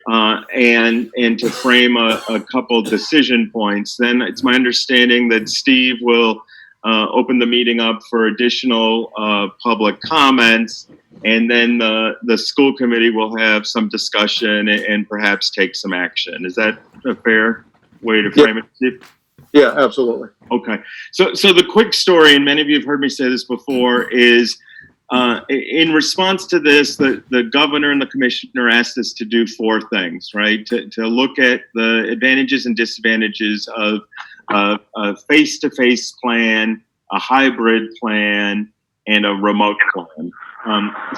and to frame a couple decision points. Then it's my understanding that Steve will open the meeting up for additional public comments, and then the school committee will have some discussion and perhaps take some action. Is that a fair way to frame it, Steve? Yeah, absolutely. Okay. So the quick story, and many of you have heard me say this before, is in response to this, the governor and the commissioner asked us to do four things, right? To look at the advantages and disadvantages of a face-to-face plan, a hybrid plan, and a remote plan.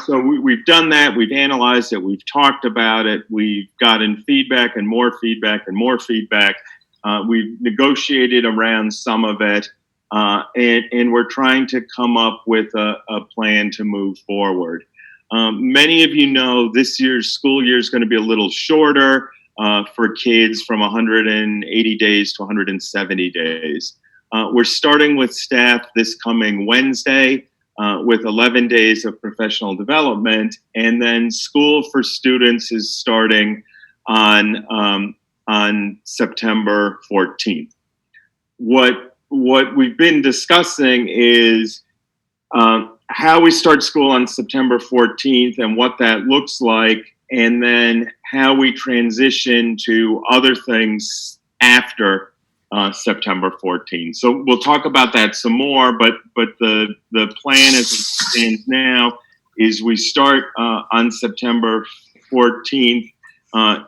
So we've done that. We've analyzed it. We've talked about it. We've gotten feedback and more feedback and more feedback. We've negotiated around some of it. And we're trying to come up with a plan to move forward. Many of you know this year's school year is going to be a little shorter for kids, from 180 days to 170 days. We're starting with staff this coming Wednesday with 11 days of professional development, and then school for students is starting on September 14th. What we've been discussing is how we start school on September 14th and what that looks like, and then how we transition to other things after September 14th. So we'll talk about that some more, but the plan as it stands now is we start on September 14th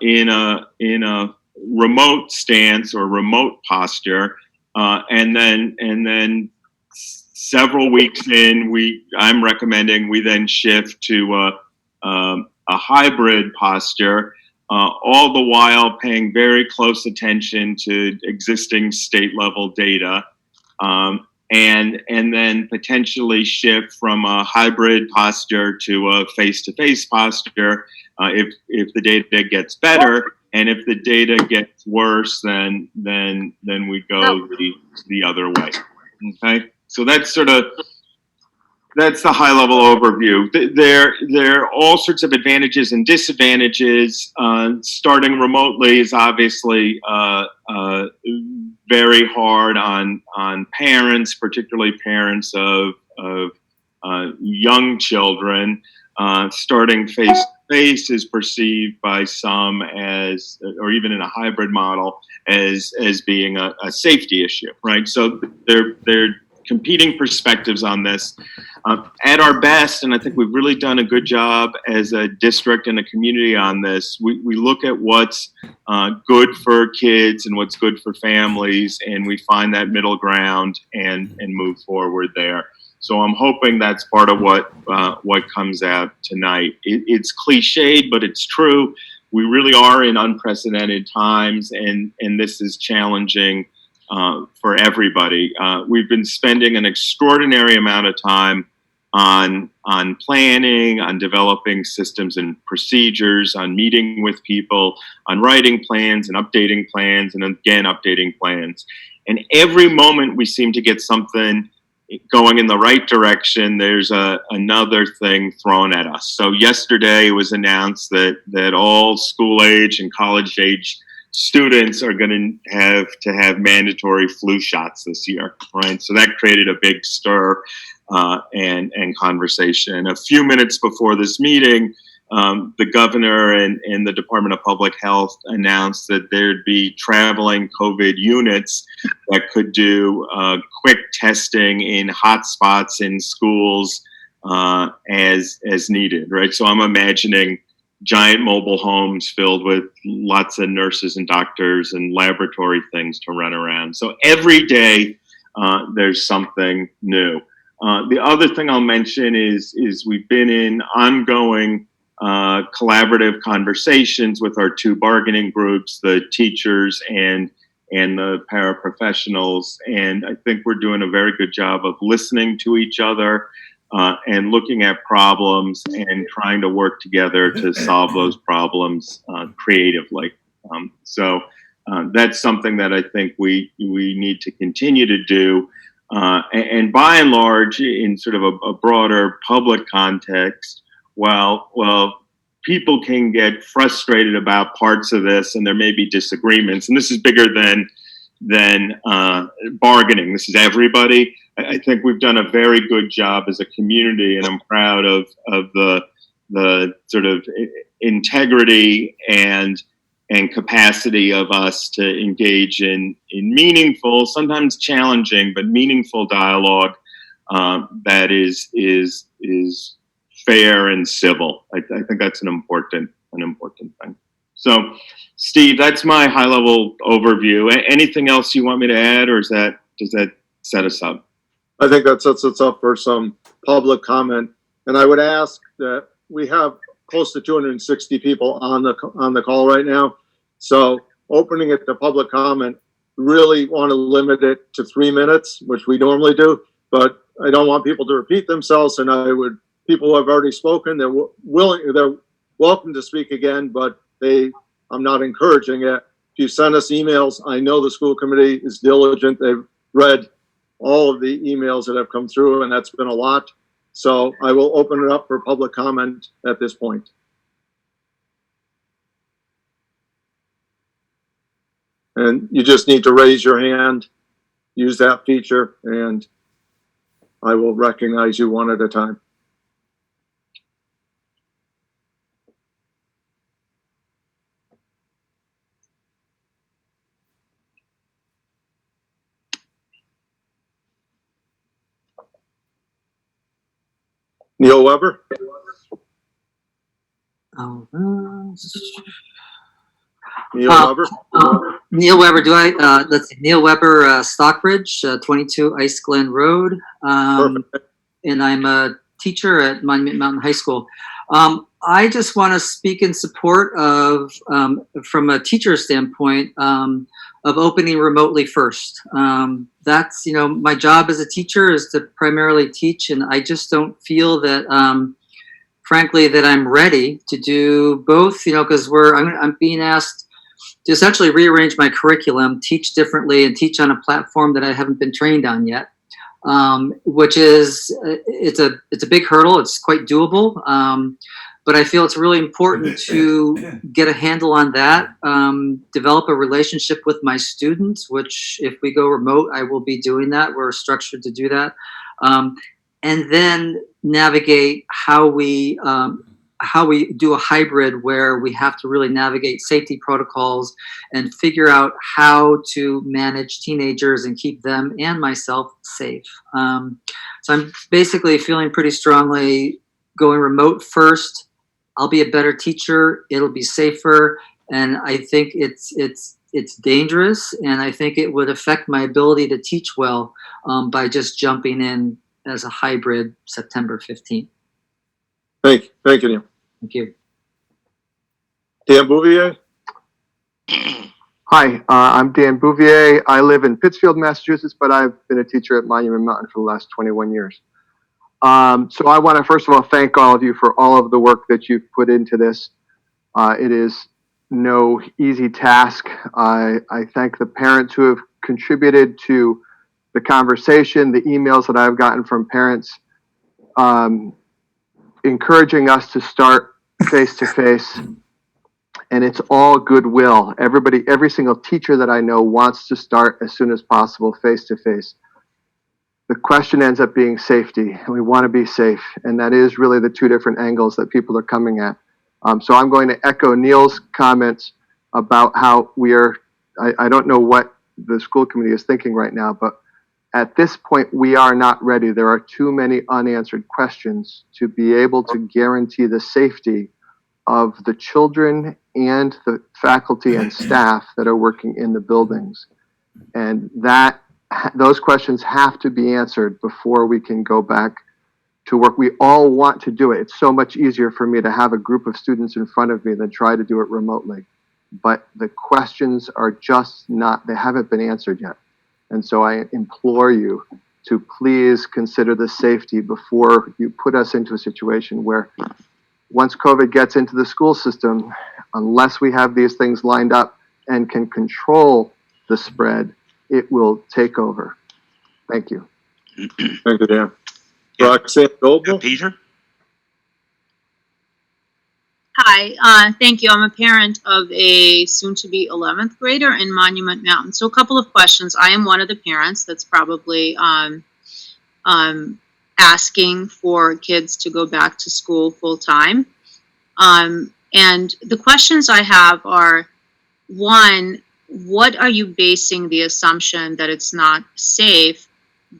in a remote stance or remote posture. And then several weeks in, I'm recommending we then shift to a hybrid posture, all the while paying very close attention to existing state level data, and then potentially shift from a hybrid posture to a face-to-face posture if the data gets better. And if the data gets worse, then we go the other way. Okay, so that's the high level overview. There are all sorts of advantages and disadvantages. Starting remotely is obviously very hard on parents, particularly parents of young children. Starting face-to-face is perceived by some as, or even in a hybrid model, as being a safety issue, right? So they're competing perspectives on this. At our best, and I think we've really done a good job as a district and a community on this, we look at what's good for kids and what's good for families, and we find that middle ground and move forward there. So I'm hoping that's part of what comes out tonight. It's cliched, but it's true. We really are in unprecedented times, and this is challenging for everybody. We've been spending an extraordinary amount of time on planning, on developing systems and procedures, on meeting with people, on writing plans and updating plans, and again updating plans. And every moment we seem to get something going in the right direction, there's another thing thrown at us. So yesterday it was announced that all school age and college age students are going to have mandatory flu shots this year, right? So that created a big stir and conversation. A few minutes before this meeting, the governor and the Department of Public Health announced that there'd be traveling COVID units that could do quick testing in hotspots in schools as needed, right? So I'm imagining giant mobile homes filled with lots of nurses and doctors and laboratory things to run around. So every day there's something new. The other thing I'll mention is we've been in ongoing collaborative conversations with our two bargaining groups, the teachers and the paraprofessionals. And I think we're doing a very good job of listening to each other and looking at problems and trying to work together to solve those problems creatively. So that's something that I think we need to continue to do. And by and large, in sort of a broader public context, well, people can get frustrated about parts of this, and there may be disagreements. And this is bigger than bargaining. This is everybody. I think we've done a very good job as a community, and I'm proud of the sort of integrity and capacity of us to engage in meaningful, sometimes challenging, but meaningful dialogue that is fair and civil. I think that's an important thing. So, Steve, that's my high-level overview. Anything else you want me to add, or does that set us up? I think that sets us up for some public comment. And I would ask that we have close to 260 people on the call right now. So opening it to public comment, really want to limit it to 3 minutes, which we normally do. But I don't want people to repeat themselves. And people who have already spoken, they're welcome to speak again, but I'm not encouraging it. If you send us emails, I know the school committee is diligent. They've read all of the emails that have come through, and that's been a lot. So I will open it up for public comment at this point. And you just need to raise your hand, use that feature, and I will recognize you one at a time. Neil Weber? Neil Weber? Neil Weber, let's see, Neil Weber, Stockbridge, 22 Ice Glen Road. And I'm a teacher at Monument Mountain High School. I just want to speak in support of, from a teacher standpoint, of opening remotely first. That's, my job as a teacher is to primarily teach, and I just don't feel that, frankly, that I'm ready to do both, because I'm being asked to essentially rearrange my curriculum, teach differently, and teach on a platform that I haven't been trained on yet, which is, it's a big hurdle. It's quite doable. But I feel it's really important to get a handle on that, develop a relationship with my students, which if we go remote, I will be doing that. We're structured to do that. And then navigate how we do a hybrid where we have to really navigate safety protocols and figure out how to manage teenagers and keep them and myself safe. So I'm basically feeling pretty strongly going remote first. I'll be a better teacher. It'll be safer. And I think it's dangerous. And I think it would affect my ability to teach well by just jumping in as a hybrid September 15th. Thank you, Neil. Thank you. Dan Bouvier? Hi, I'm Dan Bouvier. I live in Pittsfield, Massachusetts, but I've been a teacher at Monument Mountain for the last 21 years. So I want to first of all thank all of you for all of the work that you've put into this. It is no easy task. I thank the parents who have contributed to the conversation, the emails that I've gotten from parents encouraging us to start face-to-face. And it's all goodwill. Every single teacher that I know wants to start as soon as possible face-to-face. The question ends up being safety, and we want to be safe. And that is really the two different angles that people are coming at. So I'm going to echo Neil's comments about how I don't know what the school committee is thinking right now, but at this point, we are not ready. There are too many unanswered questions to be able to guarantee the safety of the children and the faculty and staff that are working in the buildings. And those questions have to be answered before we can go back to work. We all want to do it. It's so much easier for me to have a group of students in front of me than try to do it remotely. But the questions are just they haven't been answered yet. And so I implore you to please consider the safety before you put us into a situation where once COVID gets into the school system, unless we have these things lined up and can control the spread, it will take over. Thank you. Thank you, Dan. Roxanne Goldwell? Peter? Hi, thank you. I'm a parent of a soon-to-be 11th grader in Monument Mountain. So a couple of questions. I am one of the parents that's probably asking for kids to go back to school full-time. And the questions I have are, one, what are you basing the assumption that it's not safe,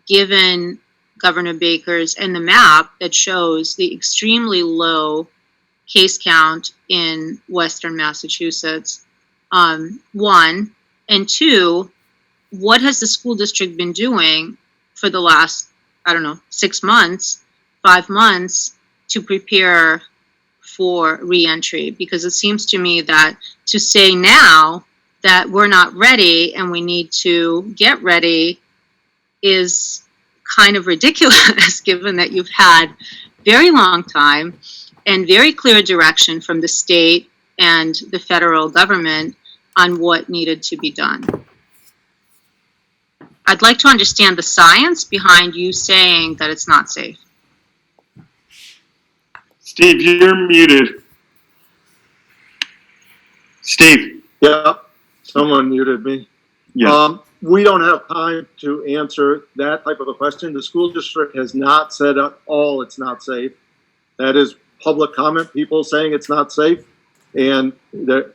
given Governor Baker's and the map that shows the extremely low case count in Western Massachusetts? One, and two, what has the school district been doing for the last, 6 months, 5 months to prepare for reentry? Because it seems to me that to say now that we're not ready and we need to get ready is kind of ridiculous, given that you've had very long time and very clear direction from the state and the federal government on what needed to be done. I'd like to understand the science behind you saying that it's not safe. Steve, you're muted. Steve. Yeah, someone muted me. Yeah. We don't have time to answer that type of a question. The school district has not said at all it's not safe. That is public comment, people saying it's not safe. And there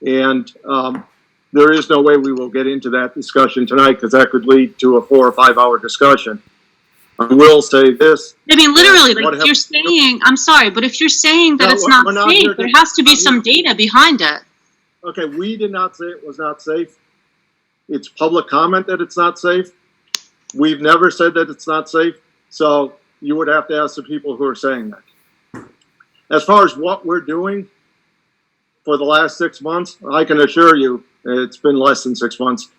is no way we will get into that discussion tonight, because that could lead to a 4 or 5 hour discussion. I will say this. I mean, literally, like, if you're saying, I'm sorry, but if you're saying that it's not safe, there has to be some data behind it. Okay, we did not say it was not safe. It's public comment that it's not safe. We've never said that it's not safe. So you would have to ask the people who are saying that. As far as what we're doing for the last 6 months, I can assure you it's been less than 6 months.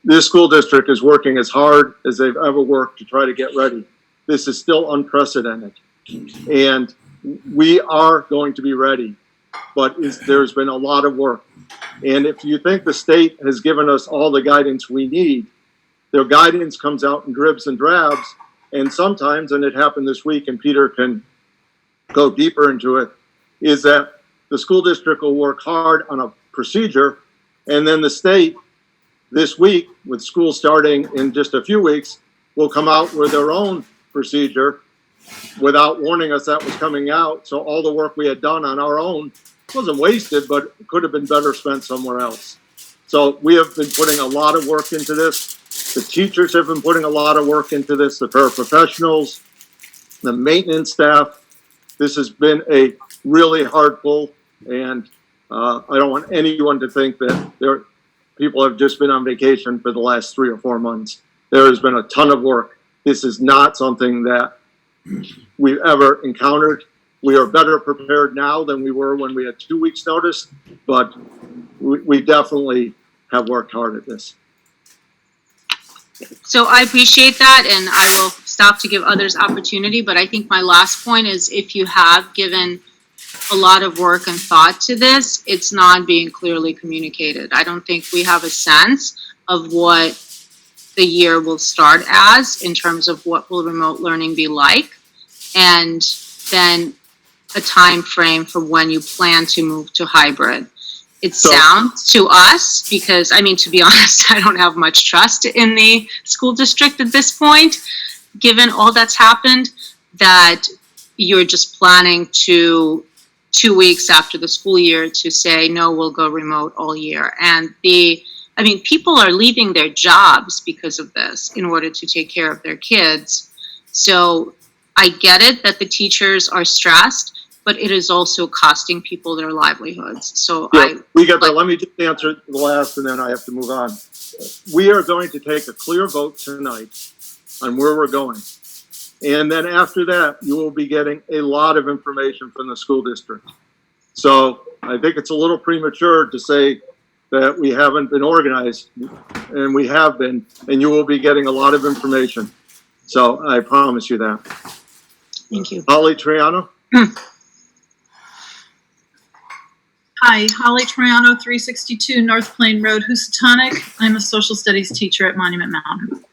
This school district is working as hard as they've ever worked to try to get ready. This is still unprecedented. And we are going to be ready, but there's been a lot of work. And if you think the state has given us all the guidance we need, their guidance comes out in dribs and drabs. And sometimes, and it happened this week, and Peter can go deeper into it, is that the school district will work hard on a procedure, and then the state this week, with school starting in just a few weeks, will come out with their own procedure without warning us that was coming out. So all the work we had done on our own wasn't wasted, but could have been better spent somewhere else. So we have been putting a lot of work into this. The teachers have been putting a lot of work into this, the paraprofessionals, the maintenance staff. This has been a really hard pull, and I don't want anyone to think that people have just been on vacation for the last 3 or 4 months. There has been a ton of work. This is not something that we've ever encountered. We are better prepared now than we were when we had 2 weeks notice, but we definitely have worked hard at this. So I appreciate that, and I will stop to give others opportunity, but I think my last point is, if you have given a lot of work and thought to this, it's not being clearly communicated. I don't think we have a sense of what the year will start as, in terms of what will remote learning be like, and then a time frame for when you plan to move to hybrid. It sounds to us, because, I mean, to be honest, I don't have much trust in the school district at this point, given all that's happened, that you're just planning to 2 weeks after the school year to say, no, we'll go remote all year. And people are leaving their jobs because of this in order to take care of their kids. So I get it that the teachers are stressed, but it is also costing people their livelihoods. So yeah, we get that. Let me just answer the last, and then I have to move on. We are going to take a clear vote tonight on where we're going. And then after that, you will be getting a lot of information from the school district. So I think it's a little premature to say that we haven't been organized, and we have been, and you will be getting a lot of information. So I promise you that. Thank you. Holly Triano. Hi, Holly Triano, 362 North Plain Road, Housatonic. I'm a social studies teacher at Monument Mountain.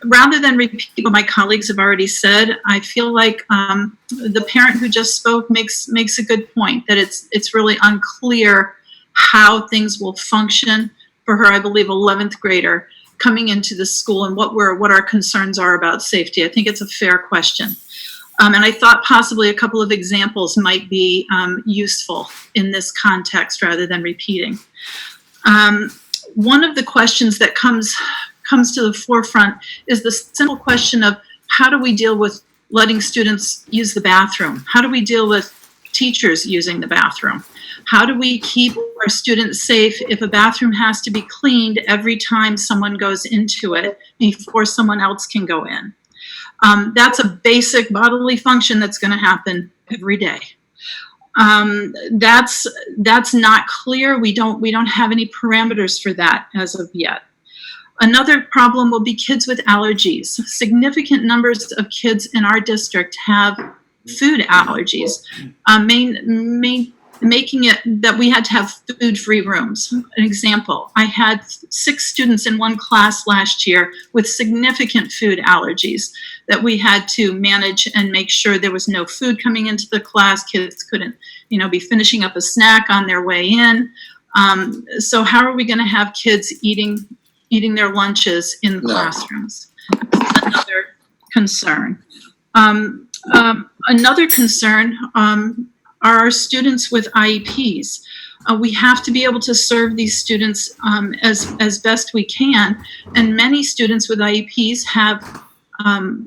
Rather than repeat what my colleagues have already said, I feel like the parent who just spoke makes a good point, that it's really unclear how things will function for her, I believe, 11th grader coming into the school, and what our concerns are about safety. I think it's a fair question. And I thought possibly a couple of examples might be useful in this context rather than repeating. One of the questions that comes to the forefront is the simple question of how do we deal with letting students use the bathroom? How do we deal with teachers using the bathroom? How do we keep our students safe if a bathroom has to be cleaned every time someone goes into it before someone else can go in? That's a basic bodily function that's going to happen every day. That's not clear. We don't have any parameters for that as of yet. Another problem will be kids with allergies. Significant numbers of kids in our district have food allergies, making it that we had to have food-free rooms. An example, I had 6 students in one class last year with significant food allergies that we had to manage and make sure there was no food coming into the class. Kids couldn't, be finishing up a snack on their way in. So how are we going to have kids eating their lunches in the classrooms? That's another concern. Another concern are our students with IEPs. We have to be able to serve these students as best we can, and many students with IEPs have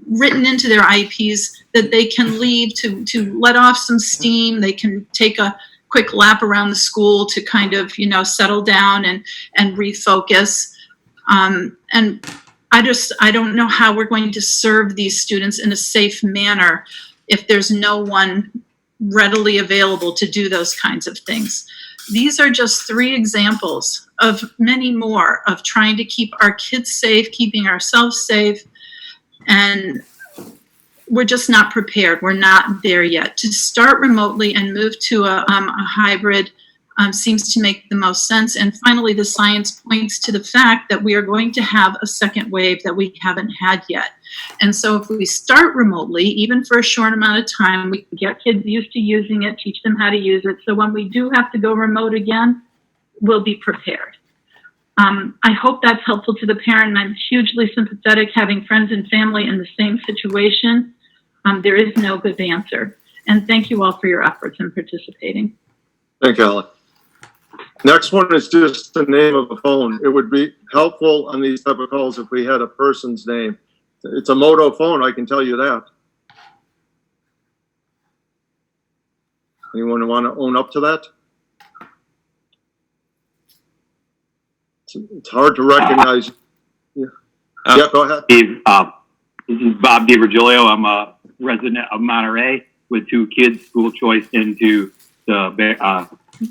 written into their IEPs that they can leave to let off some steam. They can take a quick lap around the school to kind of settle down and refocus. And I don't know how we're going to serve these students in a safe manner if there's no one readily available to do those kinds of things. These are just 3 examples of many more of trying to keep our kids safe, keeping ourselves safe, and we're just not prepared. We're not there yet. To start remotely and move to a hybrid seems to make the most sense. And finally, the science points to the fact that we are going to have a second wave that we haven't had yet. And so if we start remotely, even for a short amount of time, we can get kids used to using it, teach them how to use it. So when we do have to go remote again, we'll be prepared. I hope that's helpful to the parent, and I'm hugely sympathetic having friends and family in the same situation. There is no good answer. And thank you all for your efforts in participating. Thank you, Ally. Next one is just the name of a phone. It would be helpful on these type of calls if we had a person's name. It's a Moto phone, I can tell you that. Anyone want to own up to that? It's hard to recognize. Yeah, go ahead. Steve, this is Bob DiVirgilio. I'm a resident of Monterey with 2 kids school choice into the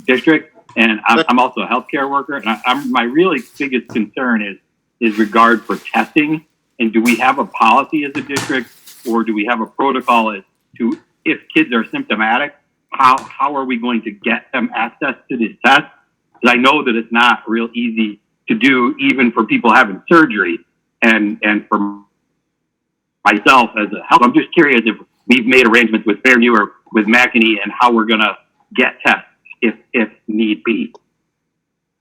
district, and I'm also a healthcare worker. And my really biggest concern is regard for testing. And do we have a policy as a district, or do we have a protocol as to if kids are symptomatic, how are we going to get them access to this test? Because I know that it's not real easy to do, even for people having surgery, and for myself as a health. I'm just curious if we've made arrangements with Fairview or with McKinney and how we're going to get tests if need be.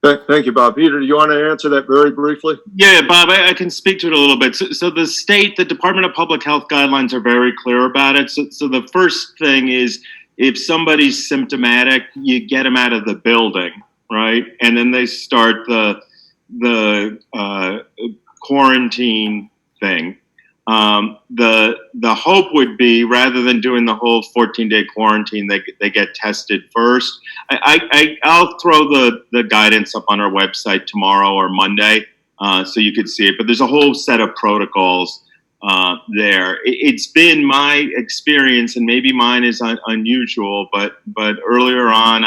Thank you, Bob. Peter, do you want to answer that very briefly? Yeah, Bob, I can speak to it a little bit. So the Department of Public Health guidelines are very clear about it. So the first thing is, if somebody's symptomatic, you get them out of the building, right? And then they start the quarantine thing. The hope would be, rather than doing the whole 14-day quarantine, they get tested first. I'll throw the guidance up on our website tomorrow or Monday, so you could see it. But there's a whole set of protocols there. It's been my experience, and maybe mine is unusual, but earlier on,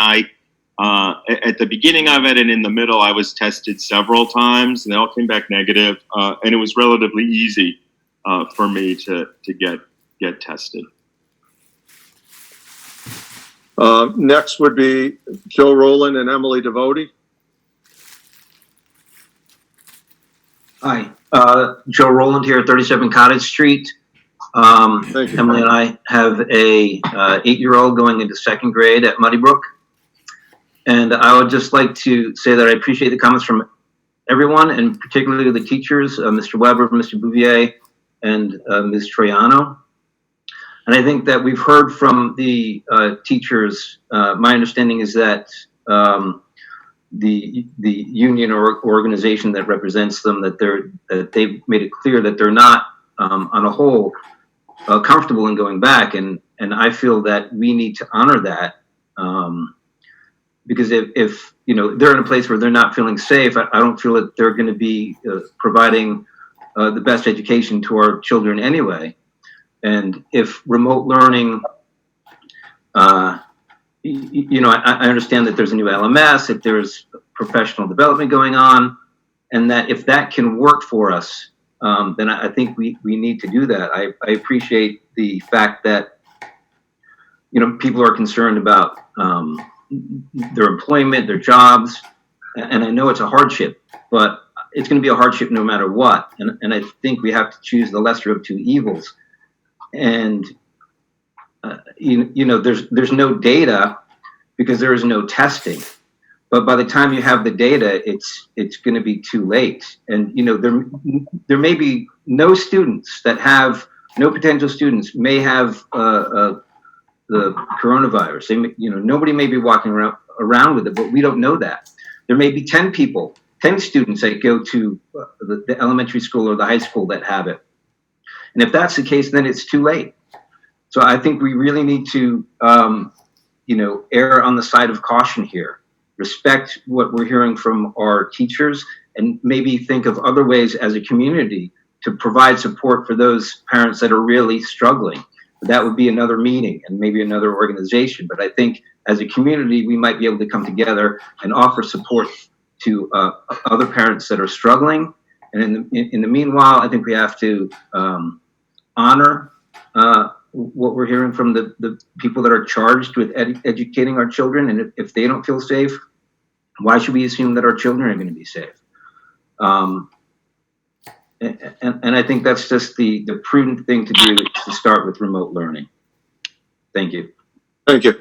at the beginning of it and in the middle, I was tested several times, and they all came back negative, and it was relatively easy for me to get tested. Next would be Joe Rowland and Emily Devote. Hi, Joe Rowland here, 37 Cottage Street. Thank you. Emily and I have a 8-year-old going into 2nd grade at Muddy Brook. And I would just like to say that I appreciate the comments from everyone, and particularly the teachers, Mr. Weber, Mr. Bouvier, and Ms. Troiano. And I think that we've heard from the teachers. My understanding is that the union or organization that represents them, that they've made it clear that they're not, on a whole, comfortable in going back, and I feel that we need to honor that, because if you know they're in a place where they're not feeling safe, I don't feel that they're going to be providing the best education to our children anyway. And if remote learning, you know, I understand that there's a new LMS, if there's professional development going on, and that if that can work for us, then I think we need to do that. I appreciate the fact that, you know, people are concerned about their employment, their jobs, and I know it's a hardship, but it's going to be a hardship no matter what. And I think we have to choose the lesser of two evils. And you know, there's no data because there is no testing. But by the time you have the data, it's going to be too late. And you know, there may be no students that have no potential students may have the coronavirus. They may, you know, nobody may be walking around with it, but we don't know that. There may be 10 students that go to the elementary school or the high school that have it. And if that's the case, then it's too late. So I think we really need to, you know, err on the side of caution here. Respect what we're hearing from our teachers, and maybe think of other ways as a community to provide support for those parents that are really struggling. That would be another meeting and maybe another organization. But I think as a community, we might be able to come together and offer support to other parents that are struggling. And in the meanwhile, I think we have to honor what we're hearing from the people that are charged with educating our children. And if they don't feel safe, why should we assume that our children are going to be safe? And I think that's just the prudent thing to do, is to start with remote learning. Thank you. Thank you.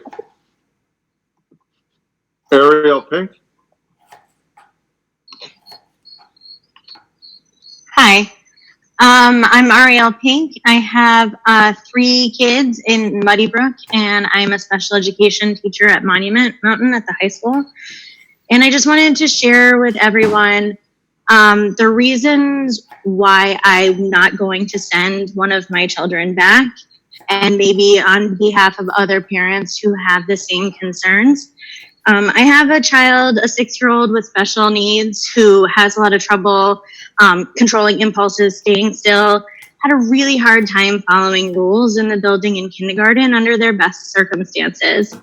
Ariel Pink. Hi, I'm Ariel Pink. I have 3 kids in Muddy Brook, and I'm a special education teacher at Monument Mountain at the high school. And I just wanted to share with everyone the reasons why I'm not going to send one of my children back, and maybe on behalf of other parents who have the same concerns. I have a child, a 6-year-old with special needs, who has a lot of trouble controlling impulses, staying still, had a really hard time following rules in the building in kindergarten under their best circumstances.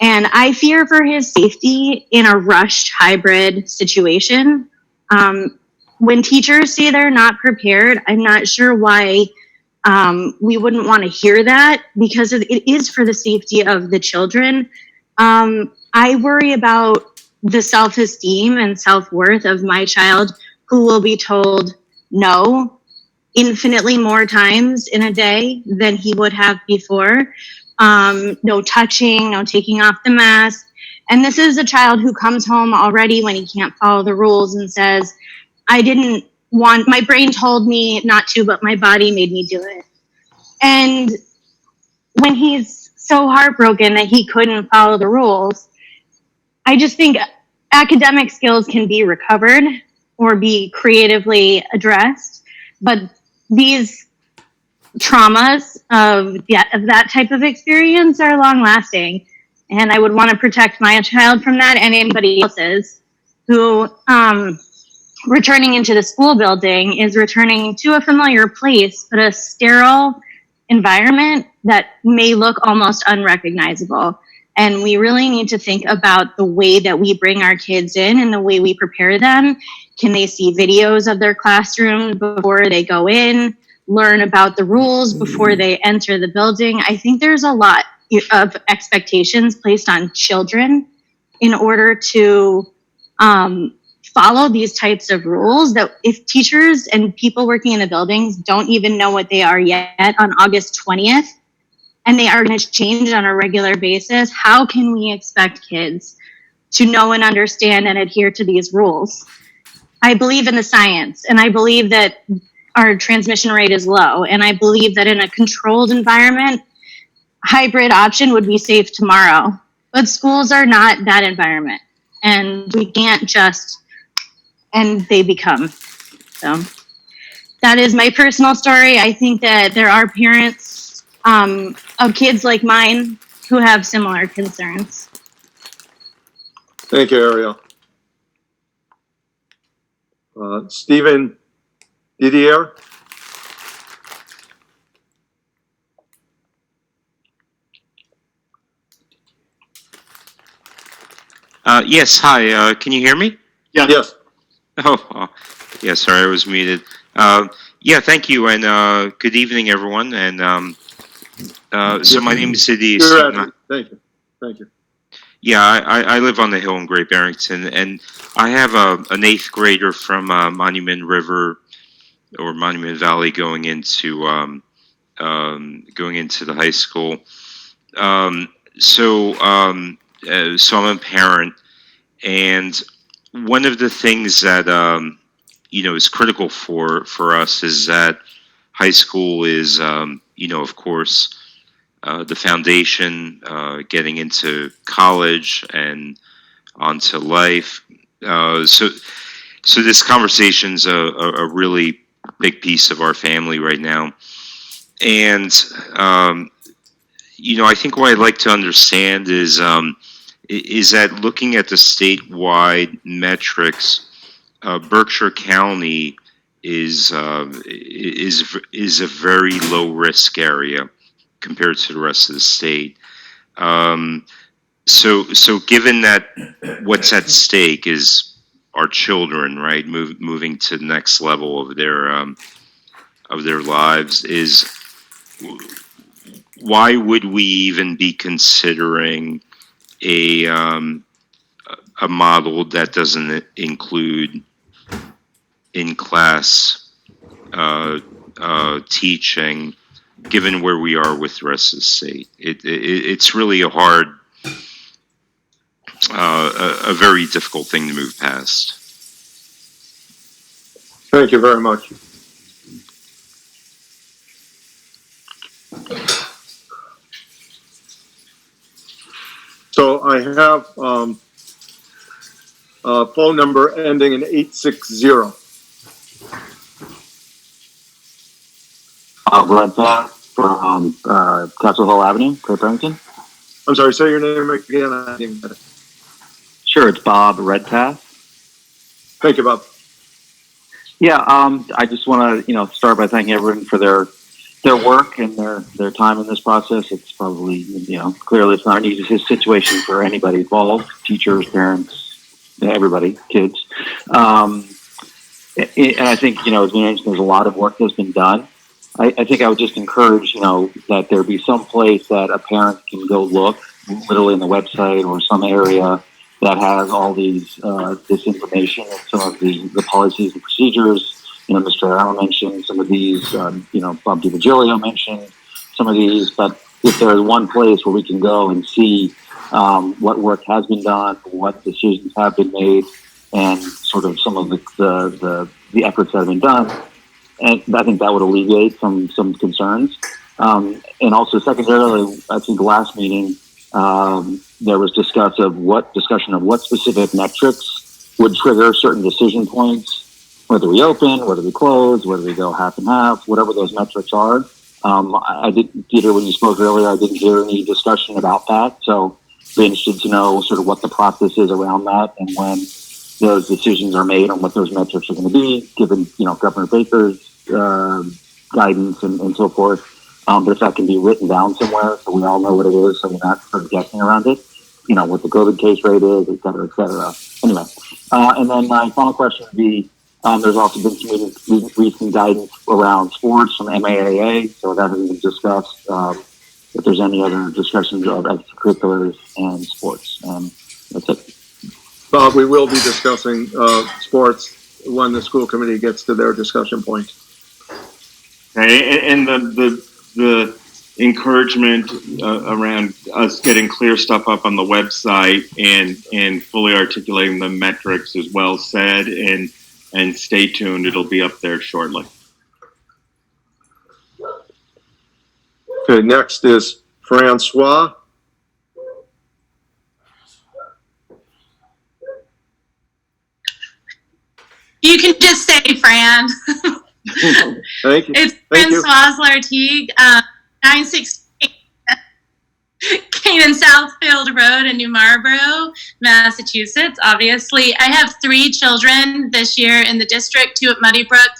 And I fear for his safety in a rushed hybrid situation. When teachers say they're not prepared, I'm not sure why we wouldn't want to hear that, because it is for the safety of the children. I worry about the self-esteem and self-worth of my child, who will be told no infinitely more times in a day than he would have before. No touching, no taking off the mask. And this is a child who comes home already when he can't follow the rules and says, my brain told me not to, but my body made me do it. And when he's so heartbroken that he couldn't follow the rules, I just think academic skills can be recovered or be creatively addressed, but these traumas of that type of experience are long lasting. And I would want to protect my child from that, and anybody else's who, returning into the school building, is returning to a familiar place, but a sterile environment that may look almost unrecognizable. And we really need to think about the way that we bring our kids in and the way we prepare them. Can they see videos of their classroom before they go in? Learn about the rules before they enter the building? I think there's a lot of expectations placed on children in order to follow these types of rules, that if teachers and people working in the buildings don't even know what they are yet on August 20th, and they are going to change on a regular basis, how can we expect kids to know and understand and adhere to these rules? I believe in the science, and I believe that our transmission rate is low, and I believe that in a controlled environment, hybrid option would be safe tomorrow. But schools are not that environment, and we can't just, and they become. So that is my personal story. I think that there are parents of kids like mine who have similar concerns. Thank you, Ariel. Stephen Didier? Yes, hi. Can you hear me? Yeah. Yes. Oh, yeah, sorry, I was muted. Yeah, thank you, and good evening, everyone. And so my name is Siddiq. You're ready. Thank you. Thank you. Yeah, I live on the hill in Great Barrington, and I have an 8th grader from Monument River or Monument Valley going into the high school. So I'm a parent, and one of the things that is critical for us is that high school is of course the foundation, getting into college and onto life. So this conversation's a really big piece of our family right now, and I think what I'd like to understand is that looking at the statewide metrics, Berkshire County is a very low risk area compared to the rest of the state. So given that what's at stake is our children, right, moving to the next level of their lives, is why would we even be considering a model that doesn't include in-class teaching, given where we are with the rest of the state? It's really a very difficult thing to move past. Thank you very much. So I have a phone number ending in 860. Red from Castle Hill Avenue, Great Barrington. I'm sorry, say your name again. I didn't get it. Sure, it's Bob Redpath. Thank you, Bob. Yeah, I just want to, start by thanking everyone for their work and their time in this process. It's probably, clearly it's not an easy situation for anybody involved, teachers, parents, everybody, kids. And I think, as we mentioned, there's a lot of work that's been done. I think I would just encourage, that there be some place that a parent can go look, literally in the website or some area that has all these this information and some of the policies and procedures. Mr. Allen mentioned some of these. Bob DiVirgilio mentioned some of these. But if there is one place where we can go and see what work has been done, what decisions have been made, and sort of some of the efforts that have been done, and I think that would alleviate some concerns. And also, secondarily, I think last meeting there was discussion of what specific metrics would trigger certain decision points, whether we open, whether we close, whether we go half and half, whatever those metrics are. I didn't, Peter, when you spoke earlier, I didn't hear any discussion about that. So be interested to know sort of what the process is around that and when those decisions are made on what those metrics are going to be, given, Governor Baker's guidance and so forth. But if that can be written down somewhere so we all know what it is, so we're not sort of guessing around it, what the COVID case rate is, et cetera, et cetera. Anyway, and then my final question would be, there's also been some recent guidance around sports from MAAA, so that hasn't been discussed. If there's any other discussions of extracurriculars and sports, that's it. But we will be discussing, sports when the school committee gets to their discussion point. Okay, and the encouragement around us getting clear stuff up on the website and fully articulating the metrics is well said, and stay tuned, it'll be up there shortly. Okay, next is Francois. You can just say Fran. Thank you. It's Thank you. Francoise Lartigue, 968 Canaan Southfield Road in New Marlborough, Massachusetts. Obviously, I have 3 children this year in the district, 2 at Muddy Brook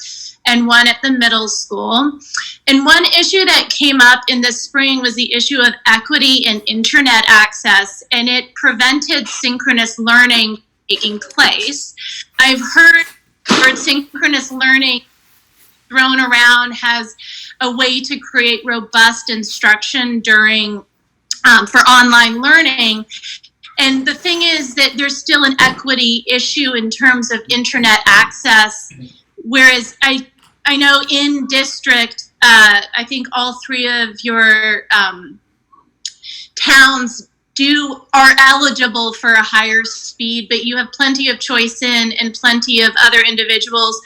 and 1 at the middle school. And one issue that came up in the spring was the issue of equity in internet access, and it prevented synchronous learning taking place. I've heard the word synchronous learning thrown around as a way to create robust instruction during for online learning. And the thing is that there's still an equity issue in terms of internet access, whereas I know in district, I think all 3 of your towns are eligible for a higher speed, but you have plenty of choice and plenty of other individuals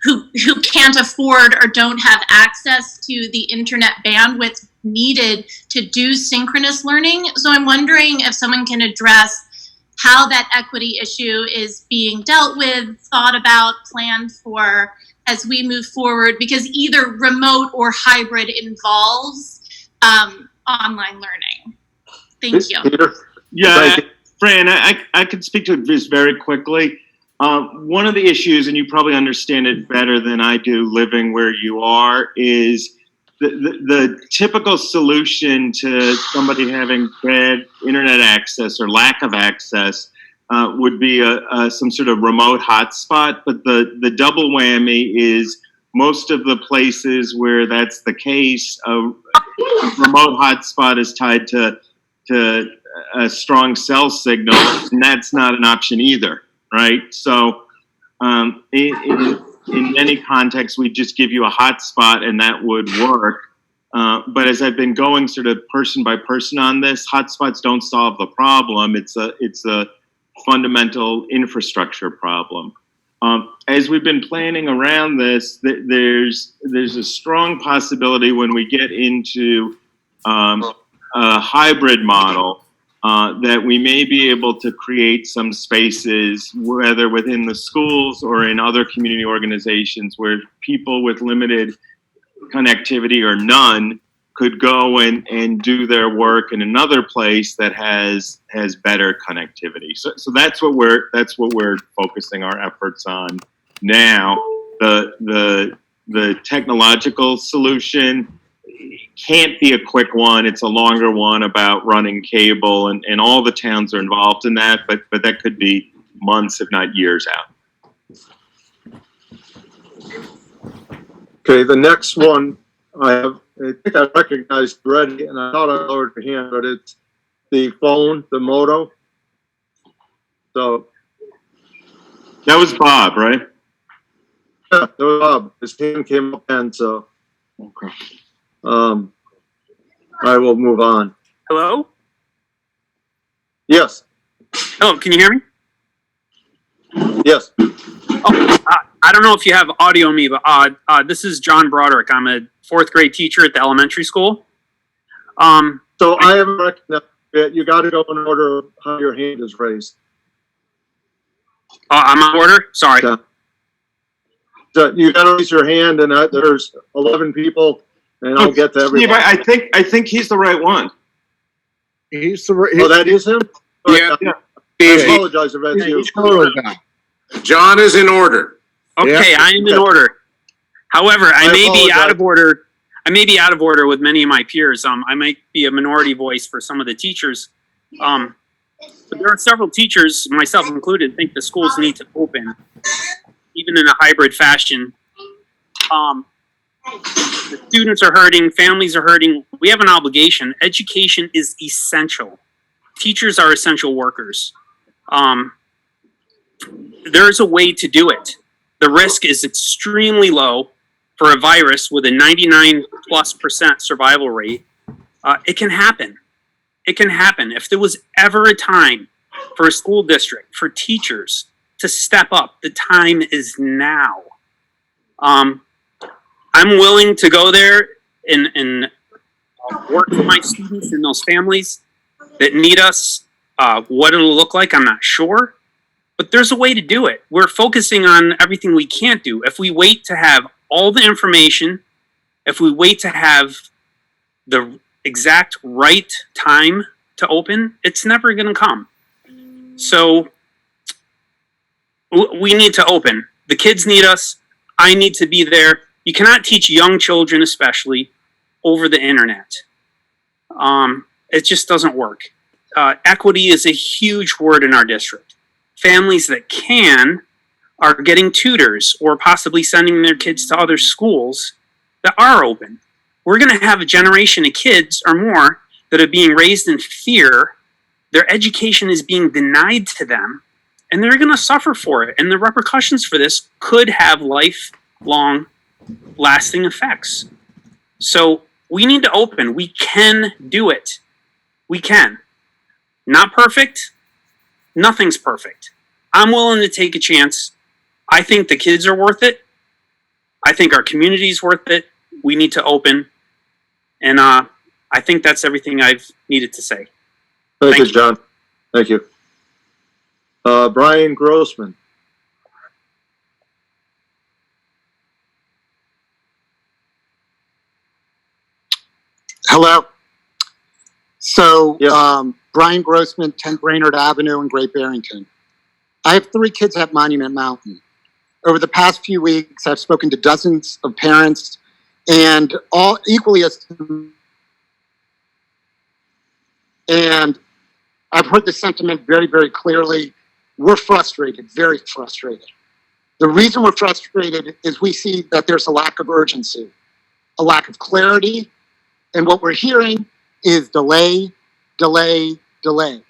who can't afford or don't have access to the internet bandwidth needed to do synchronous learning. So I'm wondering if someone can address how that equity issue is being dealt with, thought about, planned for as we move forward, because either remote or hybrid involves online learning. Thank you. Peter? Yeah, Thank you. Fran, I could speak to this very quickly. One of the issues, and you probably understand it better than I do living where you are, is the typical solution to somebody having bad internet access or lack of access would be some sort of remote hotspot. But the double whammy is most of the places where that's the case, a remote hotspot is tied to a strong cell signal, and that's not an option either, right? So in many contexts, we just give you a hotspot and that would work. But as I've been going sort of person by person on this, hotspots don't solve the problem. It's a fundamental infrastructure problem. As we've been planning around this, there's a strong possibility when we get into a hybrid model that we may be able to create some spaces, whether within the schools or in other community organizations, where people with limited connectivity or none could go and do their work in another place that has better connectivity. So that's what we're focusing our efforts on now. The technological solution can't be a quick one. It's a longer one about running cable, and all the towns are involved in that, but that could be months, if not years out. Okay, the next one I think I recognized already, and I thought I lowered your hand, but it's the phone, the Moto. So That was Bob, right? yeah, that was Bob. His hand came up, and so Okay. I will move on. Hello? Yes, Oh, can you hear me? yes. Oh, I don't know if you have audio on me, but this is John Broderick. I'm a 4th grade teacher at the elementary school. So I haven't recognized it. You got to go in order of how your hand is raised. I'm on order? Sorry. Yeah. So you got to raise your hand, and there's 11 people, and I'll get to Steve, everyone. I think he's the right one. Oh, that is him? Yeah. I apologize if that's you. He's clearly down. John is in order. Okay, Yeah. I am in order. However, I may be out of apologize. order. I may be out of order with many of my peers. I might be a minority voice for some of the teachers. But there are several teachers, myself included, think the schools need to open, even in a hybrid fashion. The students are hurting, families are hurting. We have an obligation. Education is essential. Teachers are essential workers. there's a way to do it. The risk is extremely low for a virus with a 99+% survival rate. It can happen. It can happen. If there was ever a time for a school district, for teachers to step up, the time is now. I'm willing to go there and work for my students and those families that need us. What it'll look like, I'm not sure, but there's a way to do it. We're focusing on everything we can't do. If we wait to have all the information, if we wait to have the exact right time to open, it's never going to come. So we need to open. The kids need us. I need to be there. You cannot teach young children, especially, over the internet. It just doesn't work. Equity is a huge word in our district. Families that can are getting tutors or possibly sending their kids to other schools that are open. We're going to have a generation of kids or more that are being raised in fear. Their education is being denied to them, and they're going to suffer for it. And the repercussions for this could have lifelong, lasting effects. So we need to open. We can do it. We can. Not perfect. Nothing's perfect. I'm willing to take a chance. I think the kids are worth it. I think our community is worth it. We need to open. And I think that's everything I've needed to say. Thank you, John. Thank you. Brian Grossman. Hello. So, Yes. Brian Grossman, 10 Brainerd Avenue in Great Barrington. I have 3 kids at Monument Mountain. Over the past few weeks, I've spoken to dozens of parents and all equally as, and I've heard the sentiment very, very clearly. We're frustrated, very frustrated. The reason we're frustrated is we see that there's a lack of urgency, a lack of clarity, and what we're hearing is delay, delay, delay.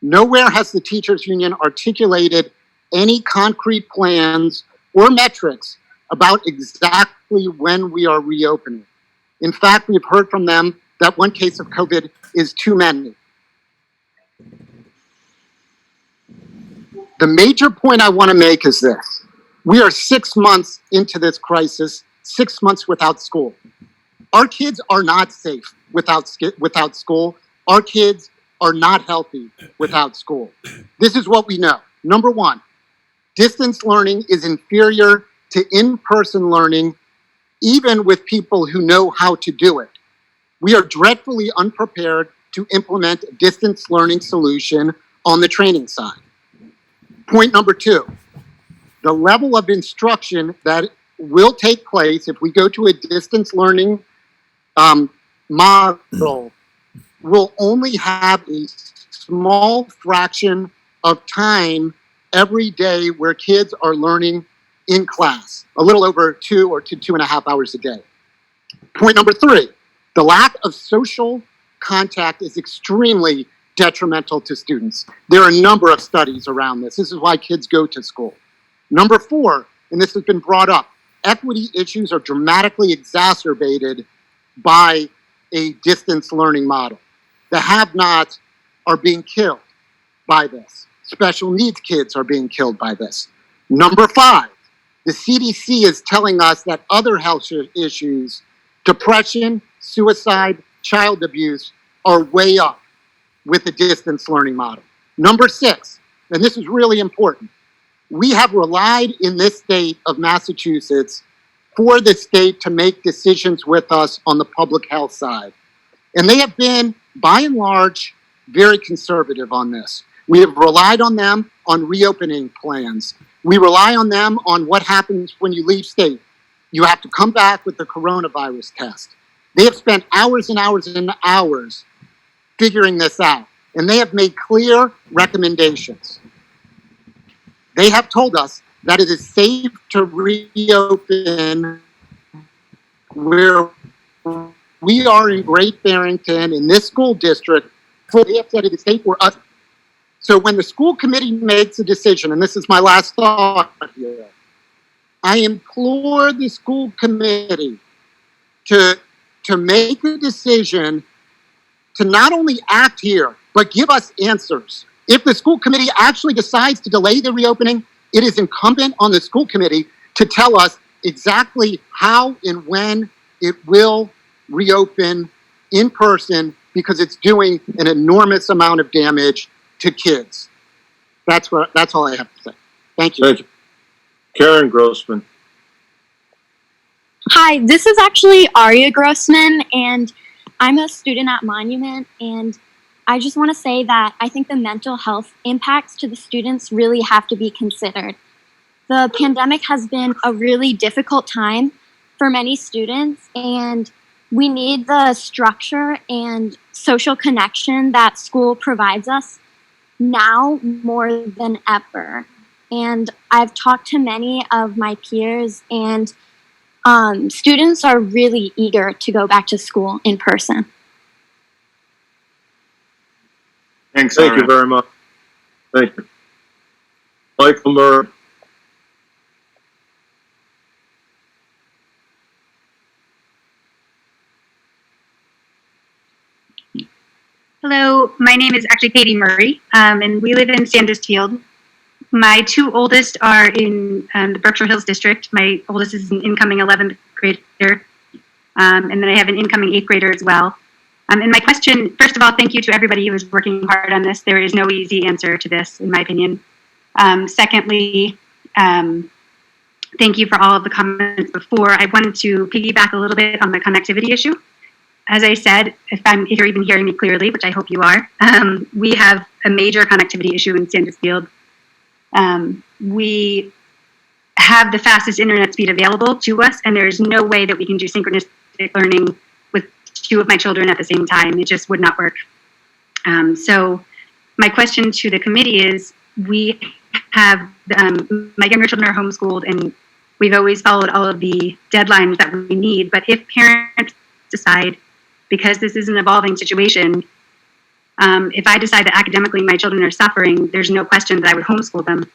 Nowhere has the teachers union articulated any concrete plans or metrics about exactly when we are reopening. In fact, we've heard from them that one case of COVID is too many. The major point I want to make is this. We are 6 months into this crisis, 6 months without school. Our kids are not safe without school. Our kids are not healthy without school. This is what we know. Number one, distance learning is inferior to in-person learning, even with people who know how to do it. We are dreadfully unprepared to implement a distance learning solution on the training side. Point number two, the level of instruction that will take place if we go to a distance learning model will only have a small fraction of time every day where kids are learning in class, a little over 2 or 2.5 hours a day. Point number three, the lack of social contact is extremely detrimental to students. There are a number of studies around this. This is why kids go to school. Number four, and this has been brought up, equity issues are dramatically exacerbated by a distance learning model. The have-nots are being killed by this. Special needs kids are being killed by this. Number five, the CDC is telling us that other health issues, depression, suicide, child abuse, are way up with the distance learning model. Number six, and this is really important, we have relied in this state of Massachusetts for the state to make decisions with us on the public health side. And they have been, by and large, very conservative on this. We have relied on them on reopening plans. We rely on them on what happens when you leave state. You have to come back with the coronavirus test. They have spent hours and hours and hours figuring this out, and they have made clear recommendations. They have told us that it is safe to reopen where we are in Great Barrington in this school district. They have said it is safe for us So when the school committee makes a decision, and this is my last thought here, I implore the school committee to make a decision to not only act here, but give us answers. If the school committee actually decides to delay the reopening, it is incumbent on the school committee to tell us exactly how and when it will reopen in person, because it's doing an enormous amount of damage to kids. That's all I have to say. Thank you. Thank you. Karen Grossman. Hi, this is actually Aria Grossman, and I'm a student at Monument, and I just want to say that I think the mental health impacts to the students really have to be considered. The pandemic has been a really difficult time for many students, and we need the structure and social connection that school provides us now more than ever. And I've talked to many of my peers, and students are really eager to go back to school in person. Thanks, Thank Aria. you very much. Thank you. Michael Murray. Hello, my name is actually Katie Murray, and we live in Sandusfield. My two oldest are in the Berkshire Hills district. My oldest is an incoming 11th grader, and then I have an incoming 8th grader as well. And my question, first of all, thank you to everybody who is working hard on this. There is no easy answer to this, in my opinion. Secondly, thank you for all of the comments before. I wanted to piggyback a little bit on the connectivity issue. As I said, if you're even hearing me clearly, which I hope you are, we have a major connectivity issue in Sandusfield. We have the fastest internet speed available to us, and there's no way that we can do synchronous learning with two of my children at the same time. It just would not work. So my question to the committee is, we have, my younger children are homeschooled, and we've always followed all of the deadlines that we need. But if parents decide, because this is an evolving situation, if I decide that academically my children are suffering, there's no question that I would homeschool them.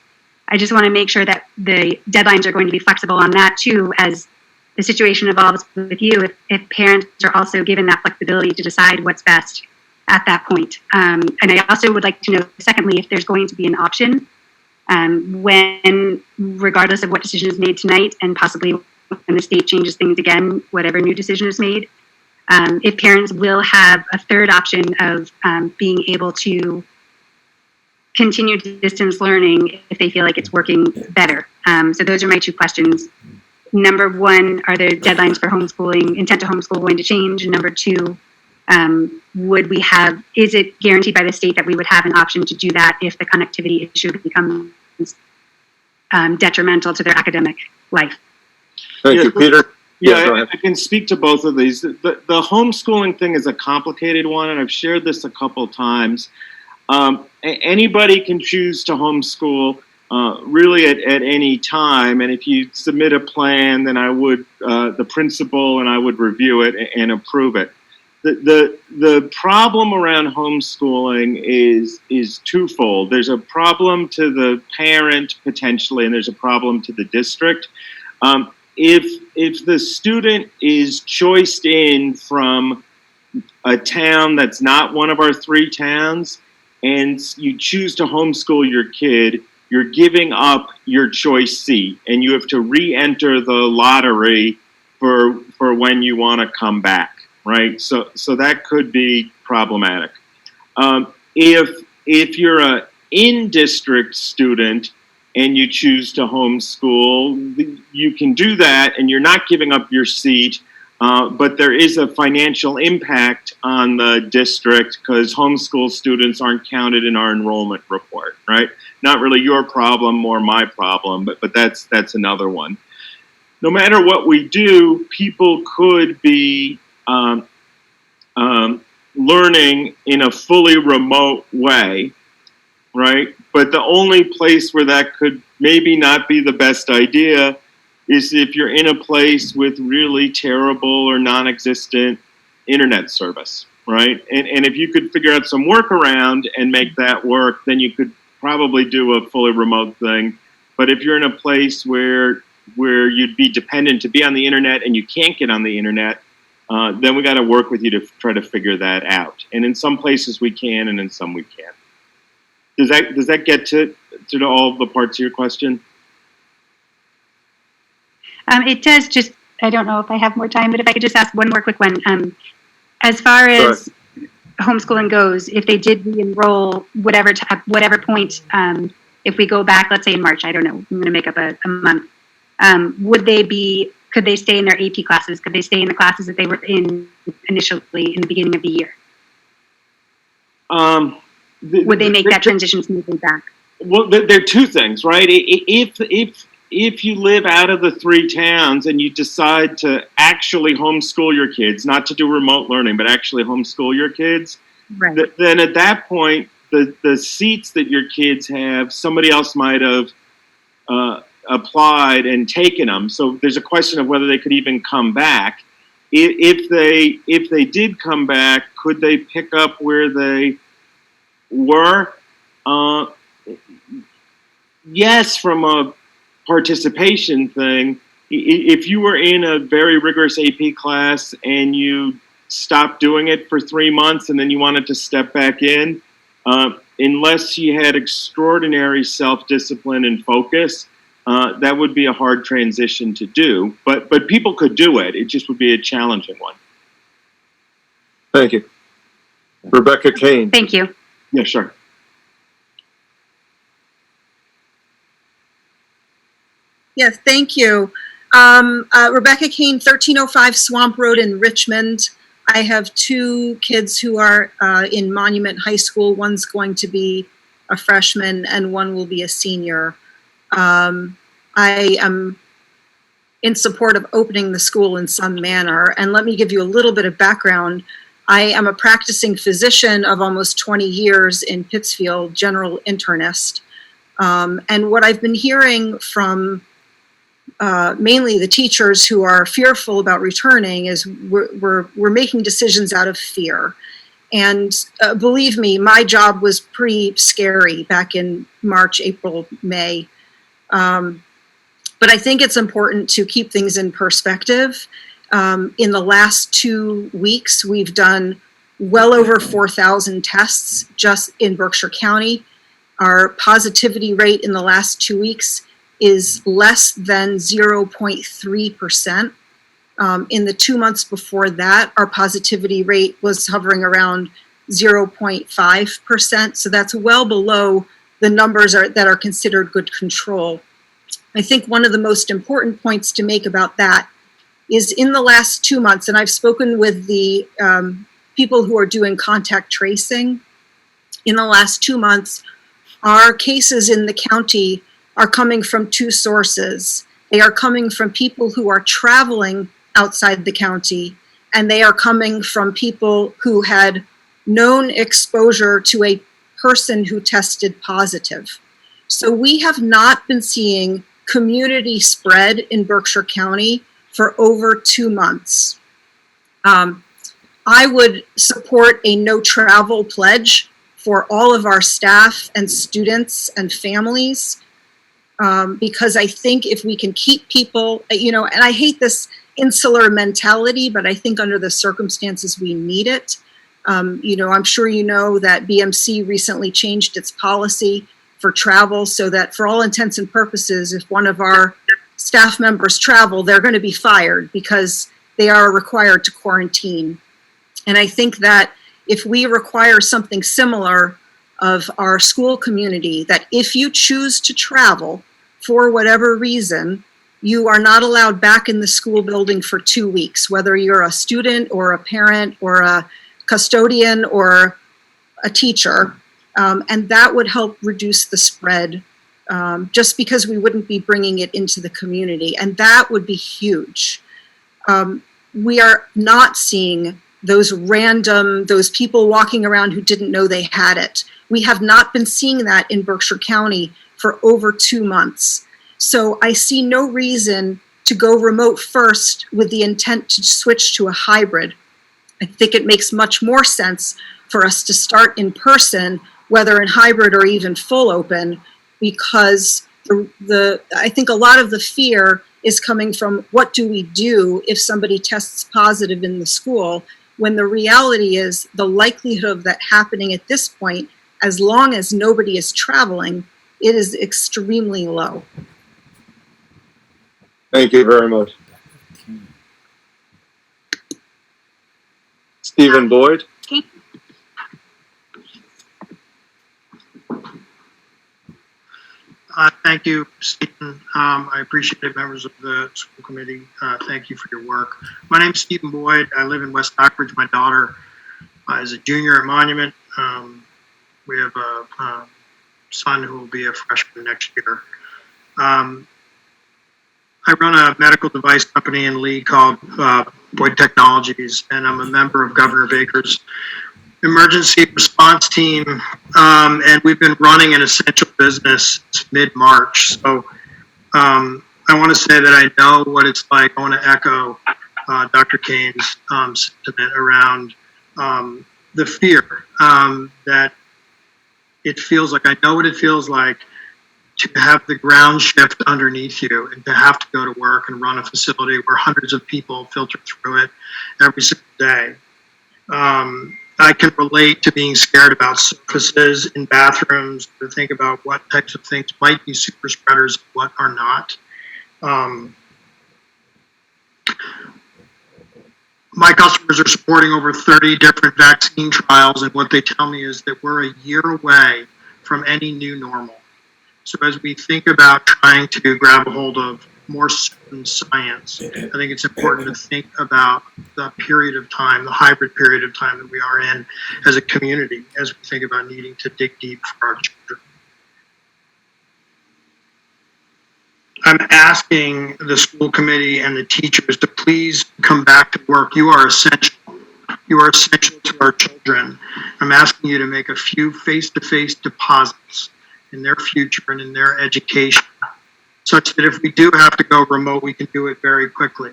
I just want to make sure that the deadlines are going to be flexible on that too, as the situation evolves with you, if parents are also given that flexibility to decide what's best at that point. And I also would like to know, secondly, if there's going to be an option when, regardless of what decision is made tonight, and possibly when the state changes things again, whatever new decision is made, if parents will have a third option of being able to continue distance learning if they feel like it's working better. So those are my two questions. Number one, are the deadlines for homeschooling, intent to homeschool, going to change? And number two, is it guaranteed by the state that we would have an option to do that if the connectivity issue becomes detrimental to their academic life? Thank you, Peter. Yeah, I can speak to both of these. The homeschooling thing is a complicated one, and I've shared this a couple times. Anybody can choose to homeschool really at any time, and if you submit a plan, then I would, the principal and I would review it and approve it. The problem around homeschooling is twofold. There's a problem to the parent potentially, and there's a problem to the district. If the student is choiced in from a town that's not one of our three towns, and you choose to homeschool your kid, you're giving up your choice seat, and you have to re-enter the lottery for when you want to come back, right? So that could be problematic. If you're a in-district student and you choose to homeschool, you can do that, and you're not giving up your seat, but there is a financial impact on the district because homeschool students aren't counted in our enrollment report, right? Not really your problem, more my problem, but that's another one. No matter what we do, people could be learning in a fully remote way, right? But the only place where that could maybe not be the best idea is if you're in a place with really terrible or non-existent internet service, right? And if you could figure out some workaround and make that work, then you could probably do a fully remote thing. But if you're in a place where you'd be dependent to be on the internet and you can't get on the internet, then we got to work with you to try to figure that out. And in some places we can, and in some we can't. Does that get to all the parts of your question? It does. Just, I don't know if I have more time, but if I could just ask one more quick one. As far as homeschooling goes, if they did re-enroll, whatever point, if we go back, let's say in March, I don't know, I'm going to make up a month, could they stay in their AP classes? Could they stay in the classes that they were in initially in the beginning of the year? Would they make that transition smoothly back? Well, there are two things, right? If you live out of the 3 towns and you decide to actually homeschool your kids, not to do remote learning, but actually homeschool your kids, right. Then at that point, the seats that your kids have, somebody else might have applied and taken them. So there's a question of whether they could even come back. If they did come back, could they pick up where they were? Yes, from a participation thing. If you were in a very rigorous AP class and you stopped doing it for 3 months and then you wanted to step back in, unless you had extraordinary self-discipline and focus, that would be a hard transition to do. But people could do it. It just would be a challenging one. Thank you. Rebecca Kane. Thank you. Yeah, sure. Yes, thank you. Rebecca Kane, 1305 Swamp Road in Richmond. I have 2 kids who are in Monument High School. One's going to be a freshman and one will be a senior. I am in support of opening the school in some manner. And let me give you a little bit of background. I am a practicing physician of almost 20 years in Pittsfield, general internist. And what I've been hearing from mainly the teachers who are fearful about returning is we're making decisions out of fear. And believe me, my job was pretty scary back in March, April, May. But I think it's important to keep things in perspective. In the last 2 weeks, we've done well over 4,000 tests just in Berkshire County. Our positivity rate in the last 2 weeks is less than 0.3%. In the 2 months before that, our positivity rate was hovering around 0.5%. So that's well below the numbers that are considered good control. I think one of the most important points to make about that is in the last 2 months, and I've spoken with the people who are doing contact tracing, in the last 2 months, our cases in the county are coming from 2 sources. They are coming from people who are traveling outside the county, and they are coming from people who had known exposure to a person who tested positive. So we have not been seeing community spread in Berkshire County for over 2 months. I would support a no travel pledge for all of our staff and students and families, because I think if we can keep people, and I hate this insular mentality, but I think under the circumstances we need it. I'm sure you know that BMC recently changed its policy for travel so that for all intents and purposes, if one of our staff members travel, they're going to be fired because they are required to quarantine. And I think that if we require something similar of our school community, that if you choose to travel for whatever reason, you are not allowed back in the school building for 2 weeks, whether you're a student or a parent or a custodian or a teacher. And that would help reduce the spread, just because we wouldn't be bringing it into the community. And that would be huge. We are not seeing those people walking around who didn't know they had it. We have not been seeing that in Berkshire County for over 2 months. So I see no reason to go remote first with the intent to switch to a hybrid. I think it makes much more sense for us to start in person, whether in hybrid or even full open, because I think a lot of the fear is coming from what do we do if somebody tests positive in the school, when the reality is the likelihood of that happening at this point, as long as nobody is traveling, it is extremely low. Thank you very much. Stephen Boyd? Thank you, Stephen. I appreciate it, members of the school committee. Thank you for your work. My name is Stephen Boyd. I live in West Stockbridge. My daughter is a junior at Monument. We have a son who will be a freshman next year. I run a medical device company in Lee called Boyd Technologies, and I'm a member of Governor Baker's emergency response team, and we've been running an essential business since mid-March. So I want to say that I know what it's like. I want to echo Dr. Kane's sentiment around the fear that it feels like. I know what it feels like to have the ground shift underneath you and to have to go to work and run a facility where hundreds of people filter through it every single day. I can relate to being scared about surfaces in bathrooms, to think about what types of things might be super spreaders, what are not. My customers are supporting over 30 different vaccine trials, and what they tell me is that we're a year away from any new normal. So as we think about trying to grab a hold of more certain science, I think it's important to think about the period of time, the hybrid period of time that we are in as a community, as we think about needing to dig deep for our children. I'm asking the school committee and the teachers to please come back to work. You are essential. You are essential to our children. I'm asking you to make a few face-to-face deposits in their future and in their education, such that if we do have to go remote, we can do it very quickly.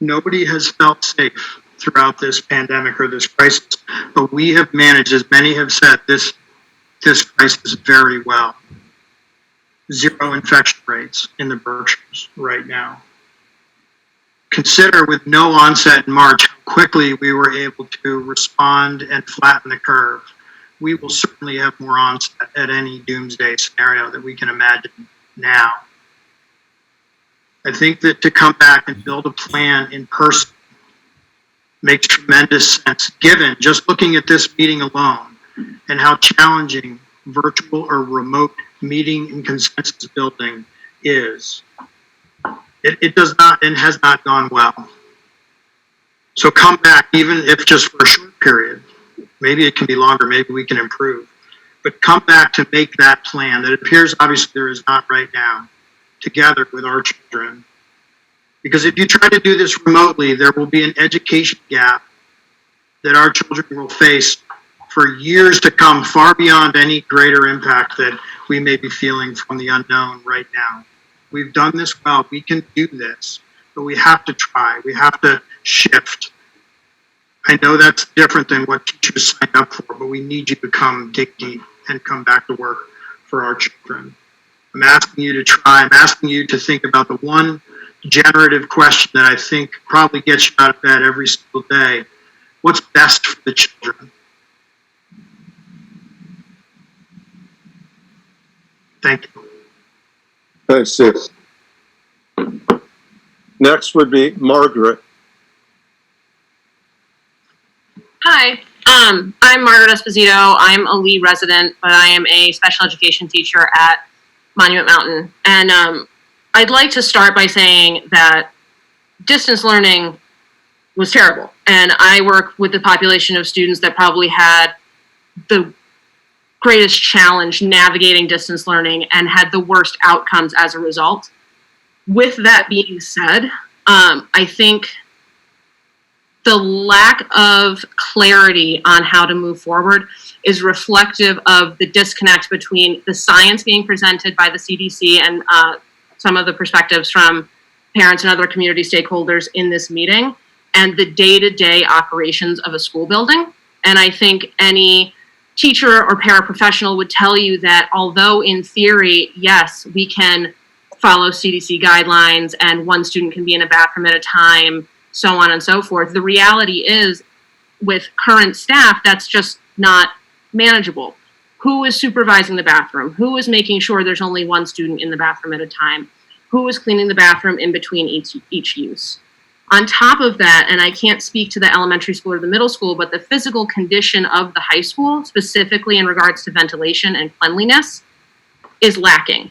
Nobody has felt safe throughout this pandemic or this crisis, but we have managed, as many have said, this crisis very well. 0 infection rates in the Berkshires right now. Consider, with no onset in March, how quickly we were able to respond and flatten the curve. We will certainly have more onset at any doomsday scenario that we can imagine now. I think that to come back and build a plan in person makes tremendous sense, given just looking at this meeting alone and how challenging virtual or remote meeting and consensus building is. It does not and has not gone well. So come back, even if just for a short period. Maybe it can be longer, maybe we can improve. But come back to make that plan that it appears obviously there is not right now, together with our children. Because if you try to do this remotely, there will be an education gap that our children will face for years to come, far beyond any greater impact that we may be feeling from the unknown right now. We've done this well, we can do this, but we have to try, we have to shift. I know that's different than what teachers signed up for, but we need you to dig deep and come back to work for our children. I'm asking you to try, I'm asking you to think about the one generative question that I think probably gets you out of bed every single day. What's best for the children? Thank you. Thanks, Steve. Next would be Margaret. Hi, I'm Margaret Esposito. I'm a Lee resident, but I am a special education teacher at Monument Mountain. And I'd like to start by saying that distance learning was terrible. And I work with the population of students that probably had the greatest challenge navigating distance learning and had the worst outcomes as a result. With that being said, I think the lack of clarity on how to move forward is reflective of the disconnect between the science being presented by the CDC and some of the perspectives from parents and other community stakeholders in this meeting, and the day-to-day operations of a school building. And I think any teacher or paraprofessional would tell you that although in theory, yes, we can follow CDC guidelines and one student can be in a bathroom at a time, so on and so forth, the reality is with current staff, that's just not manageable. Who is supervising the bathroom? Who is making sure there's only one student in the bathroom at a time? Who is cleaning the bathroom in between each use? On top of that, and I can't speak to the elementary school or the middle school, but the physical condition of the high school, specifically in regards to ventilation and cleanliness, is lacking.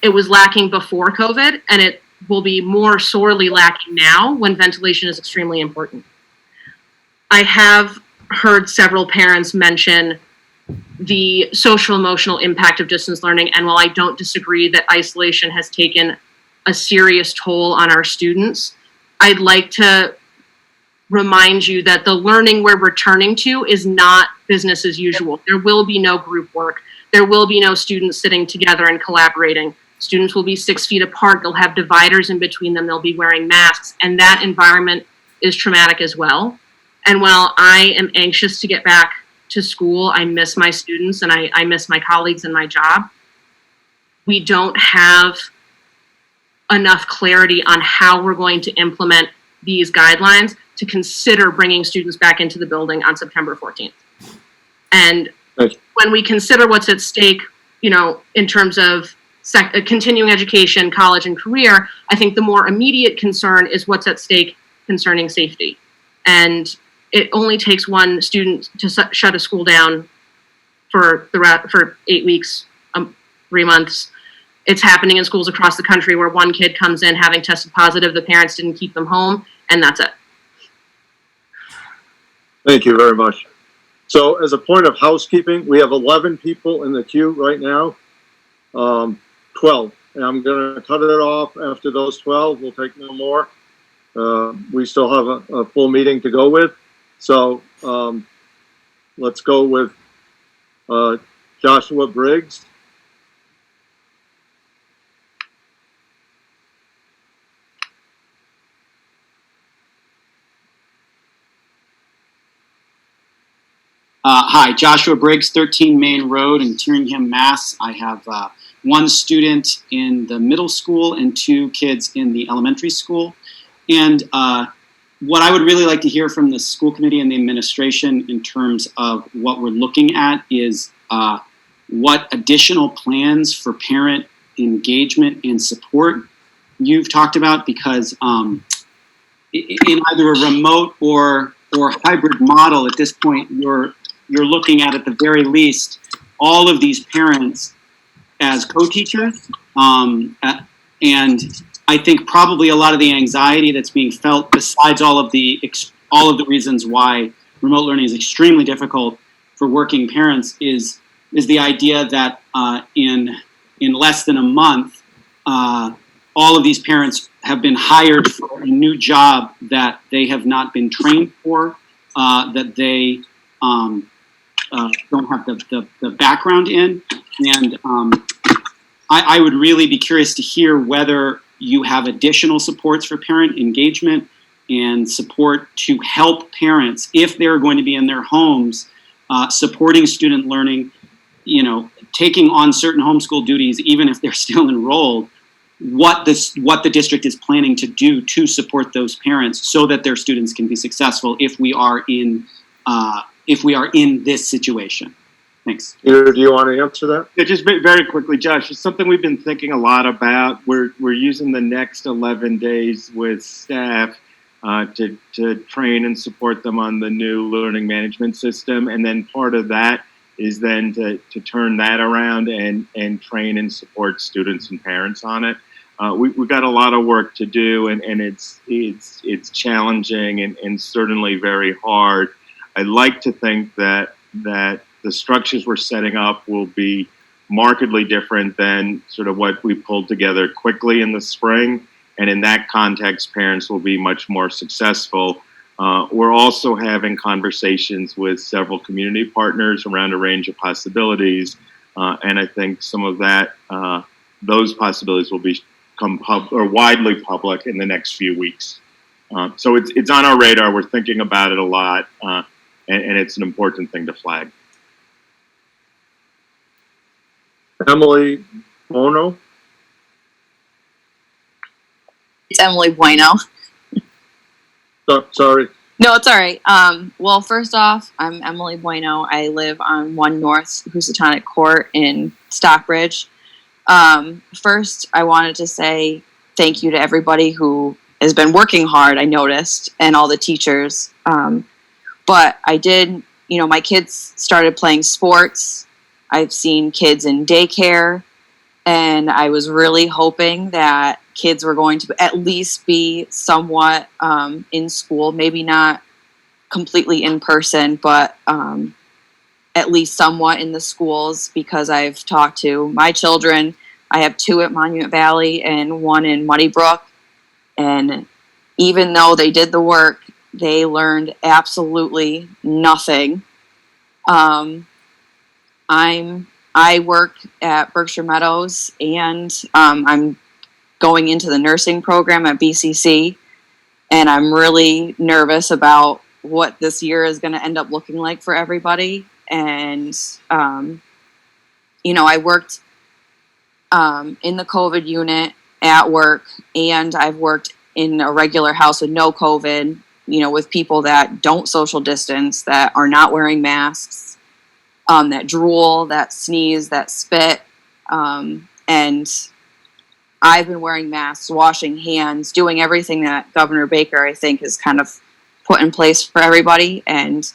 It was lacking before COVID, and it will be more sorely lacking now when ventilation is extremely important. I have heard several parents mention the social emotional impact of distance learning, and while I don't disagree that isolation has taken a serious toll on our students, I'd like to remind you that the learning we're returning to is not business as usual. There will be no group work. There will be no students sitting together and collaborating. Students will be 6 feet apart. They'll have dividers in between them. They'll be wearing masks. And that environment is traumatic as well. And while I am anxious to get back to school, I miss my students and I miss my colleagues and my job. We don't have enough clarity on how we're going to implement these guidelines to consider bringing students back into the building on September 14th. And when we consider what's at stake, you know, in terms of continuing education, college, and career, I think the more immediate concern is what's at stake concerning safety. And it only takes one student to shut a school down for 8 weeks, 3 months. It's happening in schools across the country where one kid comes in having tested positive, the parents didn't keep them home, and that's it. Thank you very much. So as a point of housekeeping, we have 11 people in the queue right now, 12. And I'm going to cut it off after those 12. We'll take no more. We still have a full meeting to go with. So let's go with Joshua Briggs. Hi, Joshua Briggs, 13 Main Road in Tyringham, Mass. I have one student in the middle school and 2 kids in the elementary school. And what I would really like to hear from the school committee and the administration in terms of what we're looking at is what additional plans for parent engagement and support you've talked about, because in either a remote or hybrid model at this point, you're looking at the very least, all of these parents as co-teachers. And I think probably a lot of the anxiety that's being felt, besides all of the reasons why remote learning is extremely difficult for working parents, is the idea that in less than a month, all of these parents have been hired for a new job that they have not been trained for, that they don't have the background in. And I would really be curious to hear whether you have additional supports for parent engagement and support to help parents, if they're going to be in their homes, supporting student learning, you know, taking on certain homeschool duties, even if they're still enrolled, what the district is planning to do to support those parents so that their students can be successful if we are in this situation. Thanks. Peter, do you want to answer that? Yeah, just very quickly, Josh, it's something we've been thinking a lot about. We're using the next 11 days with staff to train and support them on the new learning management system. And then part of that is then to turn that around and train and support students and parents on it. We've got a lot of work to do, and it's challenging and certainly very hard. I'd like to think that the structures we're setting up will be markedly different than sort of what we pulled together quickly in the spring. And in that context, parents will be much more successful. We're also having conversations with several community partners around a range of possibilities. And I think some of that, those possibilities will become widely public in the next few weeks. So it's on our radar. We're thinking about it a lot, and it's an important thing to flag. Emily Bono. It's Emily Bueno. Sorry. No, it's all right. Well, first off, I'm Emily Bueno. I live on 1 North Housatonic Court in Stockbridge. First, I wanted to say thank you to everybody who has been working hard, I noticed, and all the teachers. But I did, my kids started playing sports. I've seen kids in daycare, and I was really hoping that kids were going to at least be somewhat in school, maybe not completely in person, but at least somewhat in the schools, because I've talked to my children. I have 2 at Monument Valley and 1 in Muddy Brook. And even though they did the work, they learned absolutely nothing. I work at Berkshire Meadows, and I'm going into the nursing program at BCC, and I'm really nervous about what this year is going to end up looking like for everybody. And, I worked in the COVID unit at work, and I've worked in a regular house with no COVID, with people that don't social distance, that are not wearing masks, that drool, that sneeze, that spit. And I've been wearing masks, washing hands, doing everything that Governor Baker, I think, has kind of put in place for everybody. And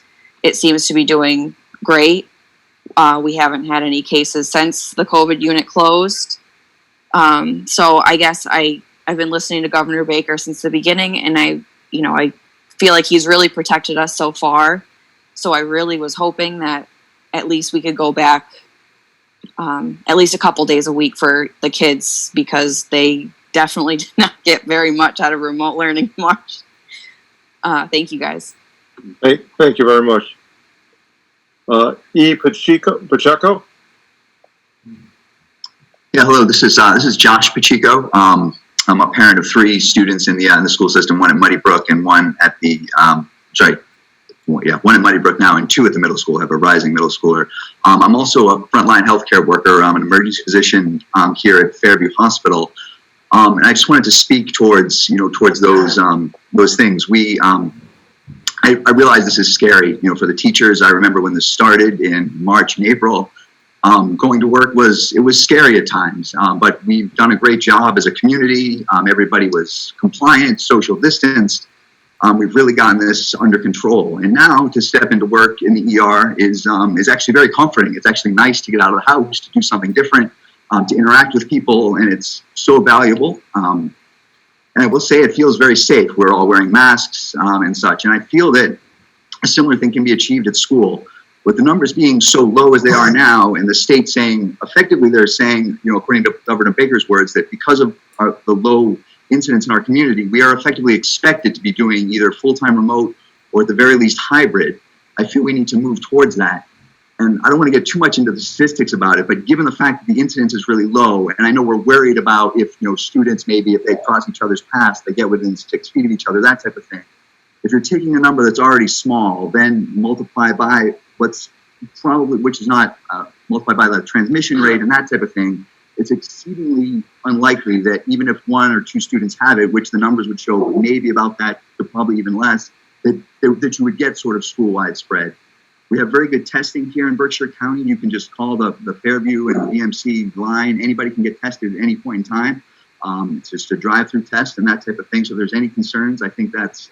it seems to be doing great. We haven't had any cases since the COVID unit closed. So I guess I've been listening to Governor Baker since the beginning, and I feel like he's really protected us so far. So I really was hoping that at least we could go back at least a couple days a week for the kids, because they definitely did not get very much out of remote learning much. Thank you, guys. Thank you very much. Pacheco. Yeah, hello. This is Josh Pacheco. I'm a parent of 3 students in the school system, 1 at Muddy Brook and 1 at the one at Muddy Brook now and 2 at the middle school. I have a rising middle schooler. I'm also a frontline healthcare worker. I'm an emergency physician here at Fairview Hospital, and I just wanted to speak towards those things. I realize this is scary, for the teachers. I remember when this started in March and April. Going to work was scary at times, but we've done a great job as a community. Everybody was compliant, social distanced. We've really gotten this under control. And now to step into work in the ER is actually very comforting. It's actually nice to get out of the house, to do something different, to interact with people, and it's so valuable. And I will say it feels very safe. We're all wearing masks and such. And I feel that a similar thing can be achieved at school. With the numbers being so low as they are now, and the state saying, effectively they're saying, according to Governor Baker's words, that because of the low incidence in our community, we are effectively expected to be doing either full-time remote or at the very least hybrid. I feel we need to move towards that. And I don't want to get too much into the statistics about it, but given the fact that the incidence is really low, and I know we're worried about if, students maybe, if they cross each other's paths, they get within 6 feet of each other, that type of thing. If you're taking a number that's already small, then multiply by multiply by the transmission rate and that type of thing, it's exceedingly unlikely that even if 1 or 2 students have it, which the numbers would show maybe about that to probably even less, that you would get sort of school-wide spread. We have very good testing here in Berkshire County. You can just call the Fairview and BMC line. Anybody can get tested at any point in time. It's just a drive-through test and that type of thing. So if there's any concerns, I think that's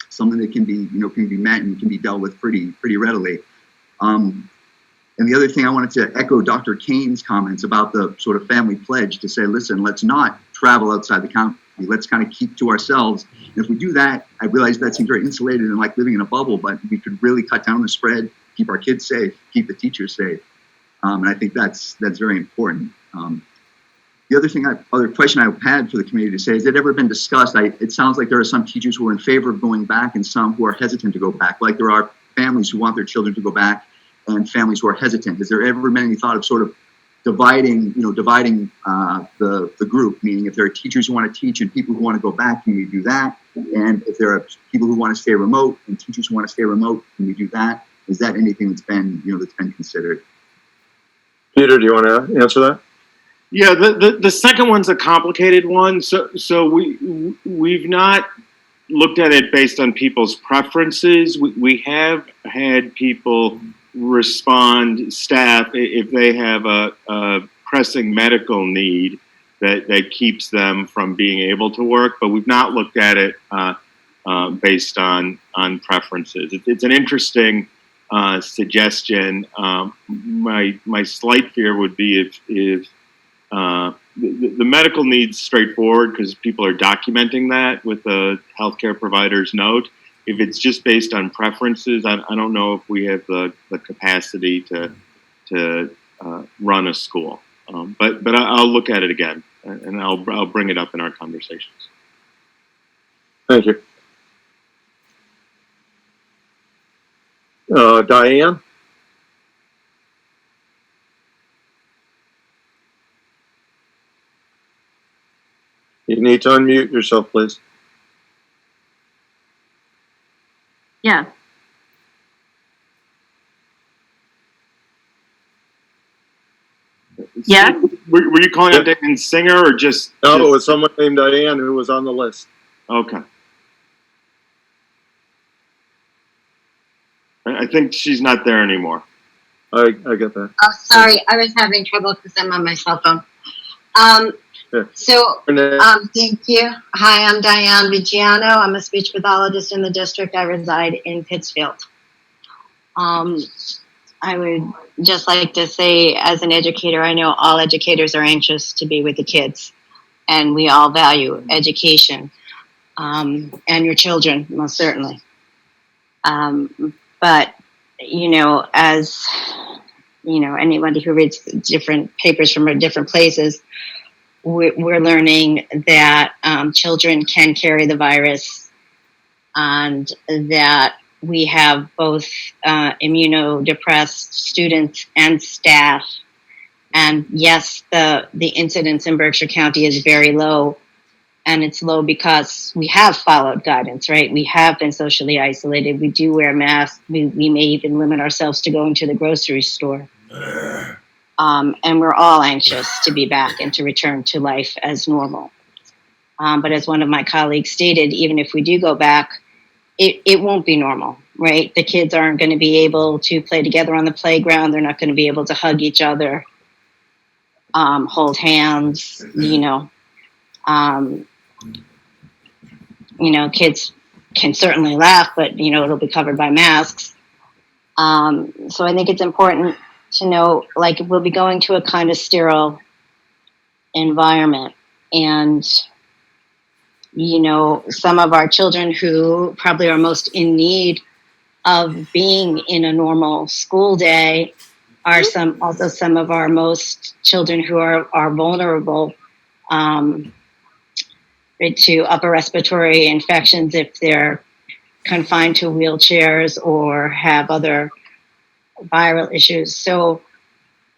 something that can be met and can be dealt with pretty readily. And the other thing, I wanted to echo Dr. Kane's comments about the sort of family pledge to say, listen, let's not travel outside the county. Let's kind of keep to ourselves. And if we do that, I realize that seems very insulated and like living in a bubble, but we could really cut down the spread, keep our kids safe, keep the teachers safe. And I think that's very important. The other question I had for the committee to say, has it ever been discussed? It sounds like there are some teachers who are in favor of going back and some who are hesitant to go back. Like there are families who want their children to go back and families who are hesitant. Has there ever been any thought of sort of dividing the group, meaning if there are teachers who want to teach and people who want to go back, can we do that? And if there are people who want to stay remote and teachers who want to stay remote, can we do that? Is that anything that's been considered? Peter, do you want to answer that? Yeah, the second one's a complicated one. So we've not looked at it based on people's preferences. We have had people respond, staff, if they have a pressing medical need that keeps them from being able to work, but we've not looked at it based on preferences. It's an interesting suggestion. My slight fear would be if the medical needs straightforward because people are documenting that with the healthcare provider's note. If it's just based on preferences, I don't know if we have the capacity to run a school. But I'll look at it again and I'll bring it up in our conversations. Thank you. Diane? You need to unmute yourself, please. Yeah. Yeah. Were you calling out Diane Singer or just? No, it was someone named Diane who was on the list. Okay. I think she's not there anymore. I get that. Oh, sorry. I was having trouble because I'm on my cell phone. Thank you. Hi, I'm Diane Vigiano. I'm a speech pathologist in the district. I reside in Pittsfield. I would just like to say, as an educator, I know all educators are anxious to be with the kids, and we all value education, and your children, most certainly. But, as, anybody who reads different papers from different places, we're learning that children can carry the virus and that we have both immunodepressed students and staff. And yes, the incidence in Berkshire County is very low. And it's low because we have followed guidance, right? We have been socially isolated. We do wear masks. We may even limit ourselves to going to the grocery store. And we're all anxious to be back and to return to life as normal. But as one of my colleagues stated, even if we do go back, it won't be normal, right? The kids aren't going to be able to play together on the playground. They're not going to be able to hug each other, hold hands, kids can certainly laugh, but, it'll be covered by masks. So I think it's important to know, like, we'll be going to a kind of sterile environment. And, some of our children who probably are most in need of being in a normal school day are some of our most children who are vulnerable to upper respiratory infections if they're confined to wheelchairs or have other viral issues. So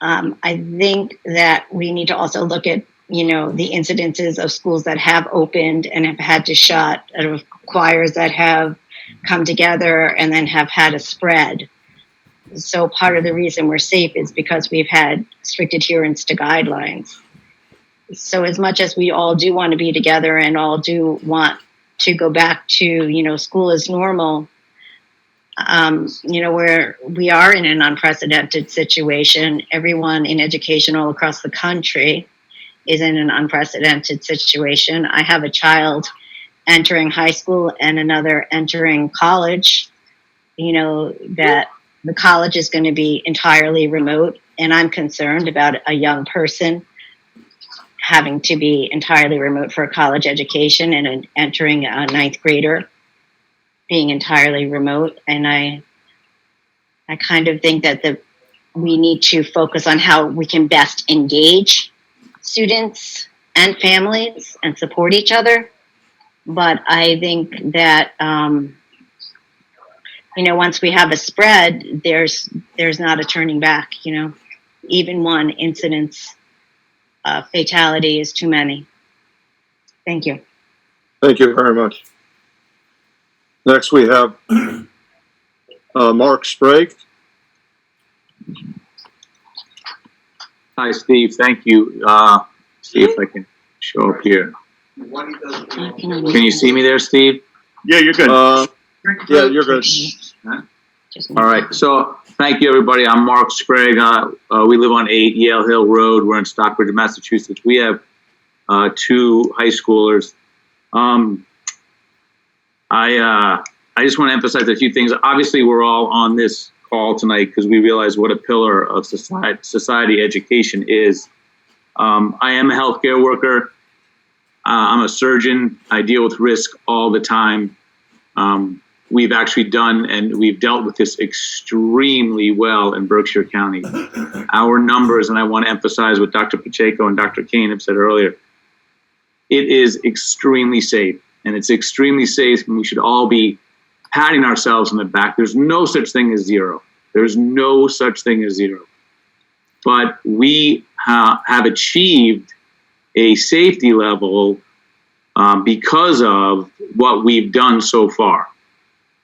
I think that we need to also look at, the incidences of schools that have opened and have had to shut, of choirs that have come together and then have had a spread. So part of the reason we're safe is because we've had strict adherence to guidelines. So as much as we all do want to be together and all do want to go back to, school as normal, we are in an unprecedented situation. Everyone in education all across the country is in an unprecedented situation. I have a child entering high school and another entering college, that the college is going to be entirely remote. And I'm concerned about a young person having to be entirely remote for a college education and entering a ninth grader being entirely remote. And I kind of think that we need to focus on how we can best engage students and families and support each other. But I think that, once we have a spread, there's not a turning back, even one incidence fatality is too many. Thank you. Thank you very much. Next, we have Mark Sprague. Hi, Steve. Thank you. See if I can show up here. Can you see me there, Steve? Yeah, you're good. Yeah, you're good. All right. So thank you, everybody. I'm Mark Sprague. We live on 8 Yale Hill Road. We're in Stockbridge, Massachusetts. We have 2 high schoolers. I just want to emphasize a few things. Obviously, we're all on this call tonight because we realize what a pillar of society education is. I am a healthcare worker. I'm a surgeon. I deal with risk all the time. We've actually done and we've dealt with this extremely well in Berkshire County. Our numbers, and I want to emphasize what Dr. Pacheco and Dr. Kane have said earlier, it is extremely safe. And it's extremely safe, and we should all be patting ourselves on the back. There's no such thing as zero. There's no such thing as zero. But we have achieved a safety level because of what we've done so far.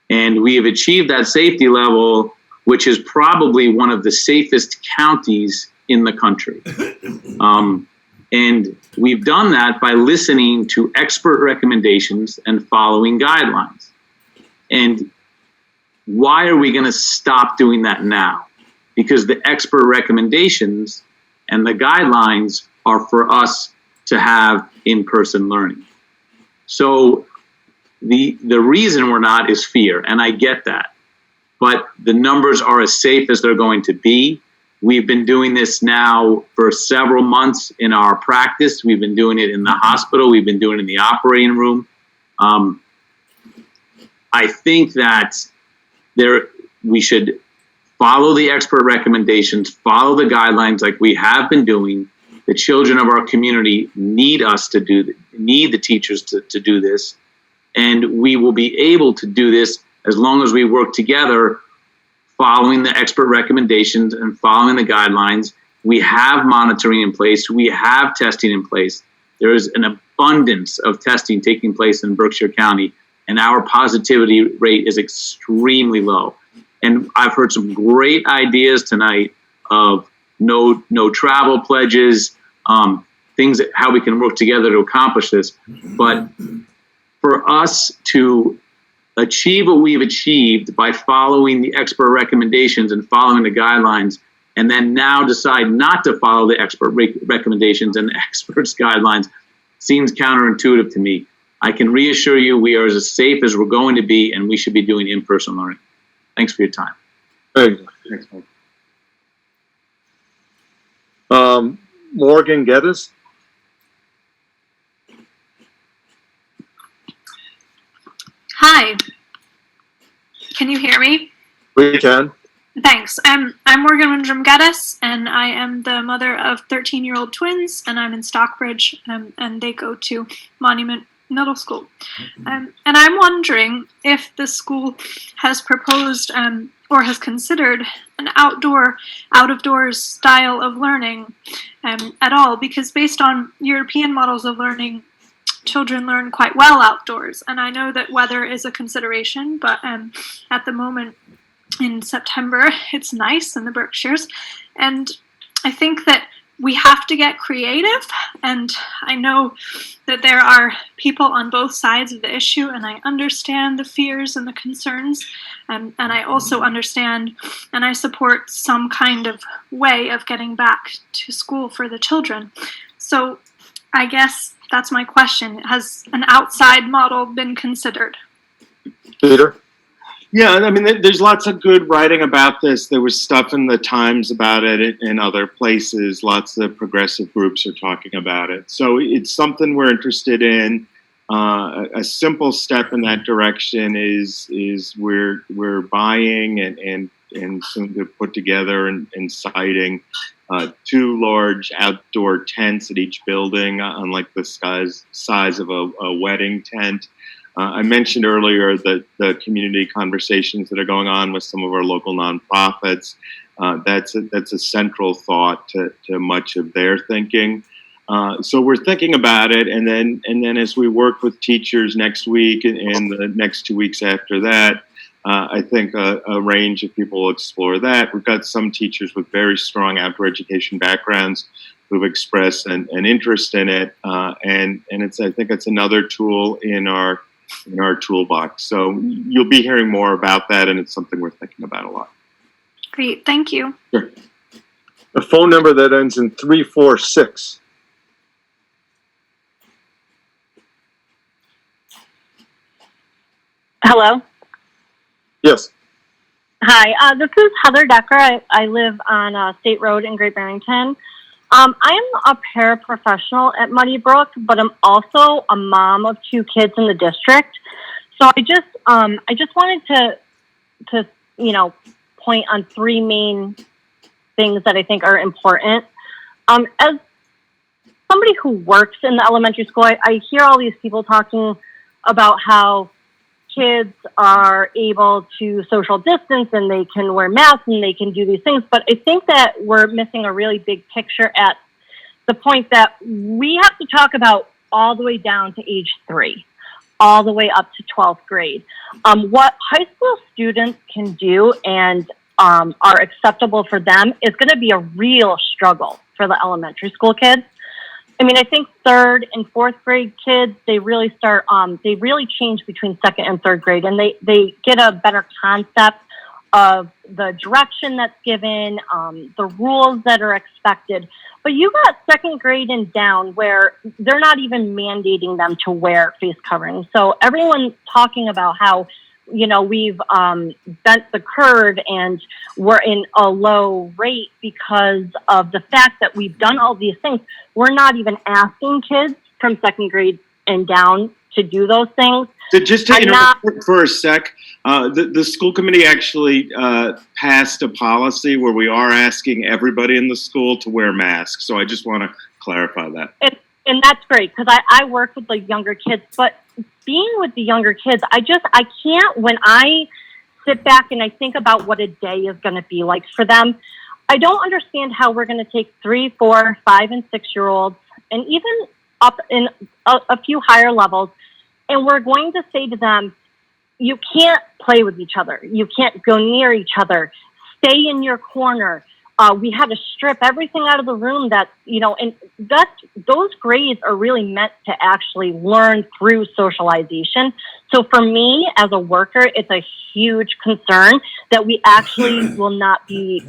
And we have achieved that safety level, which is probably one of the safest counties in the country. And we've done that by listening to expert recommendations and following guidelines. And why are we going to stop doing that now? Because the expert recommendations and the guidelines are for us to have in-person learning. So the reason we're not is fear, and I get that. But the numbers are as safe as they're going to be. We've been doing this now for several months in our practice. We've been doing it in the hospital. We've been doing it in the operating room. I think that we should follow the expert recommendations, follow the guidelines like we have been doing. The children of our community need us to need the teachers to do this. And we will be able to do this as long as we work together, following the expert recommendations and following the guidelines. We have monitoring in place. We have testing in place. There is an abundance of testing taking place in Berkshire County, and our positivity rate is extremely low. And I've heard some great ideas tonight of no travel pledges, things that how we can work together to accomplish this. But for us to achieve what we've achieved by following the expert recommendations and following the guidelines, and then now decide not to follow the expert recommendations and the experts' guidelines seems counterintuitive to me. I can reassure you we are as safe as we're going to be, and we should be doing in-person learning. Thanks for your time. Thanks. Morgan Geddes. Hi. Can you hear me? We can. Thanks. I'm Morgan Windrum Geddes, and I am the mother of 13-year-old twins, and I'm in Stockbridge, and they go to Monument Middle School. And I'm wondering if the school has proposed or has considered an out-of-doors style of learning at all, because based on European models of learning, children learn quite well outdoors. And I know that weather is a consideration, but at the moment in September, it's nice in the Berkshires. And I think that we have to get creative. And I know that there are people on both sides of the issue, and I understand the fears and the concerns. And I also understand and I support some kind of way of getting back to school for the children. So I guess that's my question. Has an outside model been considered? Peter? Yeah, I mean, there's lots of good writing about this. There was stuff in the Times about it in other places. Lots of progressive groups are talking about it. So it's something we're interested in. A simple step in that direction is we're buying and soon to put together and siting 2 large outdoor tents at each building, unlike the size of a wedding tent. I mentioned earlier that the community conversations that are going on with some of our local nonprofits. That's a central thought to much of their thinking. So we're thinking about it, and then as we work with teachers next week and the next 2 weeks after that, I think a range of people will explore that. We've got some teachers with very strong outdoor education backgrounds who've expressed an interest in it, and I think it's another tool in our toolbox. So you'll be hearing more about that, and it's something we're thinking about a lot. Great, thank you. Sure. The phone number that ends in 346. Hello. Yes. Hi, this is Heather Decker. I live on State Road in Great Barrington. I am a paraprofessional at Muddy Brook, but I'm also a mom of 2 kids in the district. So I just wanted to point on 3 main things that I think are important. As somebody who works in the elementary school, I hear all these people talking about how kids are able to social distance and they can wear masks and they can do these things. But I think that we're missing a really big picture at the point that we have to talk about all the way down to age 3, all the way up to 12th grade. What high school students can do and are acceptable for them is going to be a real struggle for the elementary school kids. I mean, I think 3rd and 4th grade kids, they really start, they really change between 2nd and 3rd grade, and they get a better concept of the direction that's given, the rules that are expected. But you got 2nd grade and down where they're not even mandating them to wear face coverings. So everyone's talking about how, we've bent the curve and we're in a low rate because of the fact that we've done all these things. We're not even asking kids from 2nd grade and down to do those things. So just to interrupt for a sec, the school committee actually passed a policy where we are asking everybody in the school to wear masks. So I just want to clarify that. And that's great because I work with the younger kids, but being with the younger kids, I can't, when I sit back and I think about what a day is going to be like for them, I don't understand how we're going to take 3, 4, 5, and 6-year-olds and even up in a few higher levels, and we're going to say to them, you can't play with each other. You can't go near each other. Stay in your corner. We had to strip everything out of the room and those grades are really meant to actually learn through socialization. So for me as a worker, it's a huge concern that we actually will not be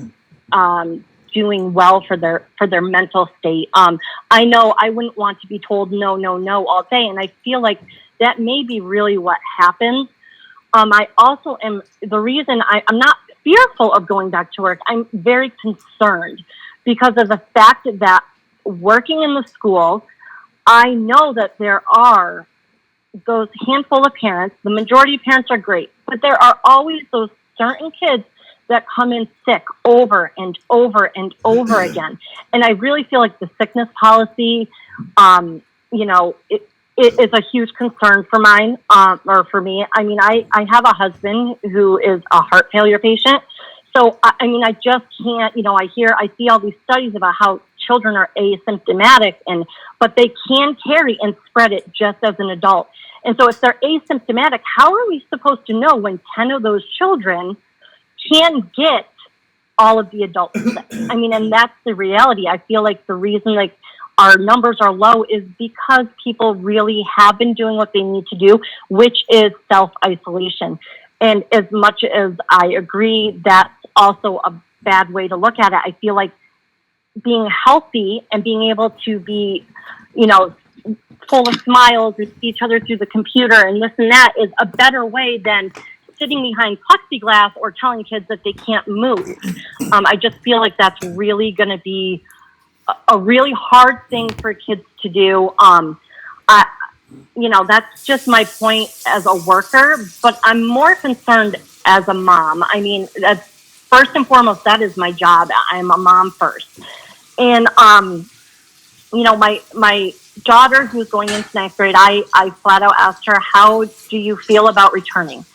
doing well for their mental state. I know I wouldn't want to be told no all day, and I feel like that may be really what happens. I also am, the reason I'm not fearful of going back to work, I'm very concerned because of the fact that working in the school, I know that there are those handful of parents, the majority of parents are great, but there are always those certain kids that come in sick over and over and over again. And I really feel like the sickness policy, it is a huge concern for for me. I mean, I have a husband who is a heart failure patient. So, I just can't, I see all these studies about how children are asymptomatic but they can carry and spread it just as an adult. And so if they're asymptomatic, how are we supposed to know when 10 of those children can get all of the adults sick? And that's the reality. I feel like the reason our numbers are low is because people really have been doing what they need to do, which is self-isolation. And as much as I agree that's also a bad way to look at it, I feel like being healthy and being able to be, full of smiles and see each other through the computer and this and that is a better way than sitting behind plexiglass or telling kids that they can't move. I just feel like that's really going to be a really hard thing for kids to do. That's just my point as a worker, but I'm more concerned as a mom. That's first and foremost, that is my job. I'm a mom first. And, my daughter who's going into 9th grade, I flat out asked her, how do you feel about returning?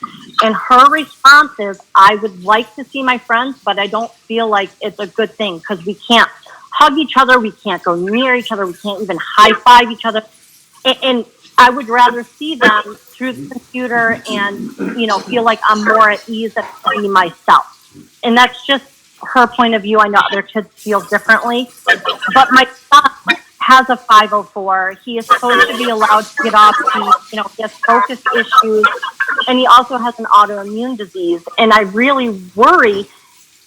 And her response is, I would like to see my friends, but I don't feel like it's a good thing because we can't hug each other, we can't go near each other, we can't even high five each other. And I would rather see them through the computer and, you know, feel like I'm more at ease and be myself. And that's just her point of view. I know other kids feel differently, but my son has a 504. He is supposed to be allowed to get off the, you know, he has focus issues, and he also has an autoimmune disease. And I really worry,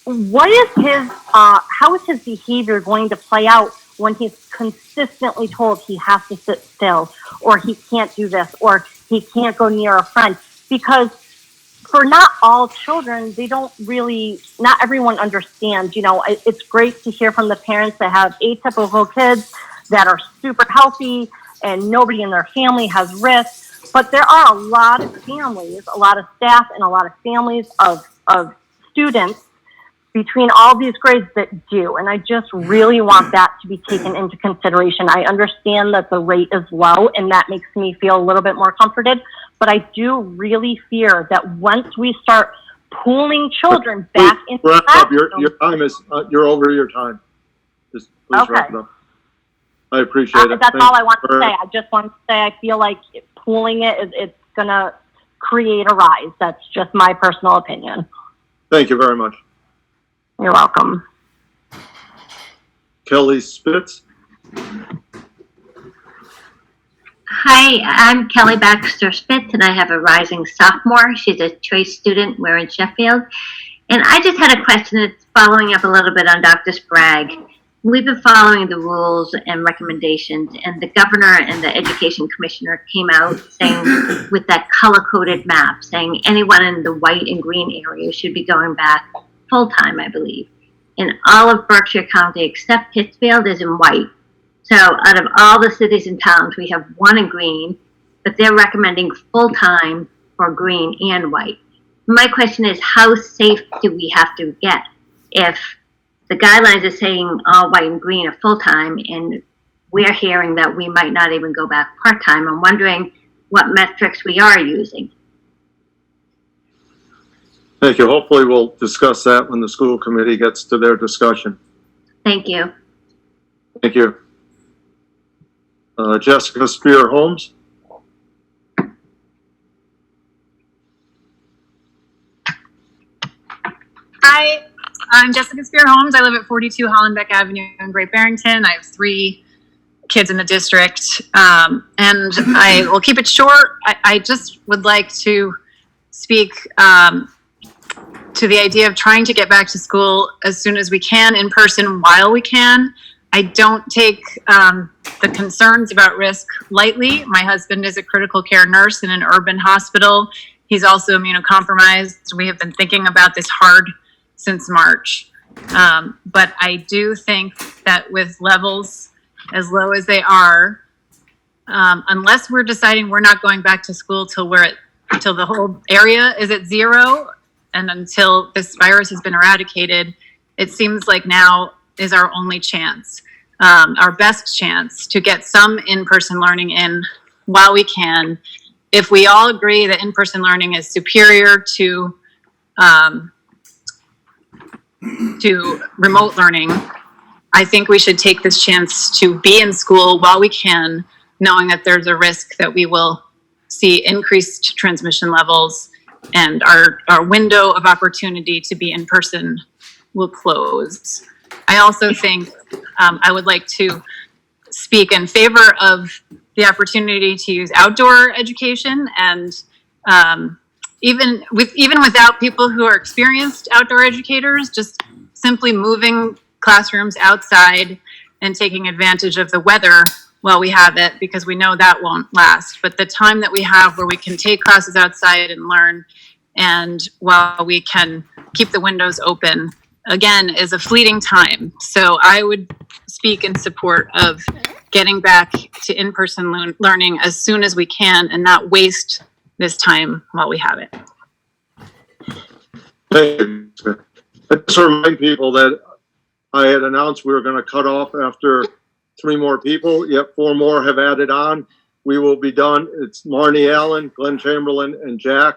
what is his, how is his behavior going to play out when he's consistently told he has to sit still, or he can't do this, or he can't go near a friend? Because for not all children, they don't really, not everyone understands. You know, it's great to hear from the parents that have atypical kids that are super healthy and nobody in their family has risk. But there are a lot of families, a lot of staff, and a lot of families of students between all these grades that do. And I just really want that to be taken into consideration. I understand that the rate is low, and that makes me feel a little bit more comforted. But I do really fear that once we start pulling children back into wrap up. classrooms, Your time is, you're over your time. Just please wrap it up. I appreciate it. that's Thank all I want you to for- say. I just want to say I feel like pulling it's going to create a rise. That's just my personal opinion. Thank you very much. You're welcome. Kelly Spitz. Hi, I'm Kelly Baxter Spitz, and I have a rising sophomore. She's a choice student. We're in Sheffield. And I just had a question that's following up a little bit on Dr. Sprague. We've been following the rules and recommendations, and the governor and the education commissioner came out saying, with that color-coded map, saying anyone in the white and green area should be going back full-time, I believe. In all of Berkshire County except Pittsfield is in white. So out of all the cities and towns, we have one in green, but they're recommending full-time for green and white. My question is, how safe do we have to get if the guidelines are saying all white and green are full-time, and we're hearing that we might not even go back part-time? I'm wondering what metrics we are using. Thank you. Hopefully we'll discuss that when the school committee gets to their discussion. Thank you. Thank you. Jessica Spear Holmes. Hi, I'm Jessica Spear Holmes. I live at 42 Hollenbeck Avenue in Great Barrington. I have 3 kids in the district, and I will keep it short. I just would like to speak to the idea of trying to get back to school as soon as we can, in person while we can. I don't take the concerns about risk lightly. My husband is a critical care nurse in an urban hospital. He's also immunocompromised. We have been thinking about this hard since March. But I do think that with levels as low as they are, unless we're deciding we're not going back to school till the whole area is at 0, and until this virus has been eradicated, it seems like now is our only chance, our best chance to get some in-person learning in while we can. If we all agree that in-person learning is superior to remote learning, I think we should take this chance to be in school while we can, knowing that there's a risk that we will see increased transmission levels and our window of opportunity to be in person will close. I also think I would like to speak in favor of the opportunity to use outdoor education, and even without people who are experienced outdoor educators, just simply moving classrooms outside and taking advantage of the weather while we have it, because we know that won't last. But the time that we have where we can take classes outside and learn, and while we can keep the windows open, again, is a fleeting time. So I would speak in support of getting back to in-person learning as soon as we can and not waste this time while we have it. Thank you. I just remind people that I had announced we were going to cut off after 3 more people, yet 4 more have added on. We will be done. It's Marnie Allen, Glenn Chamberlain, and Jack.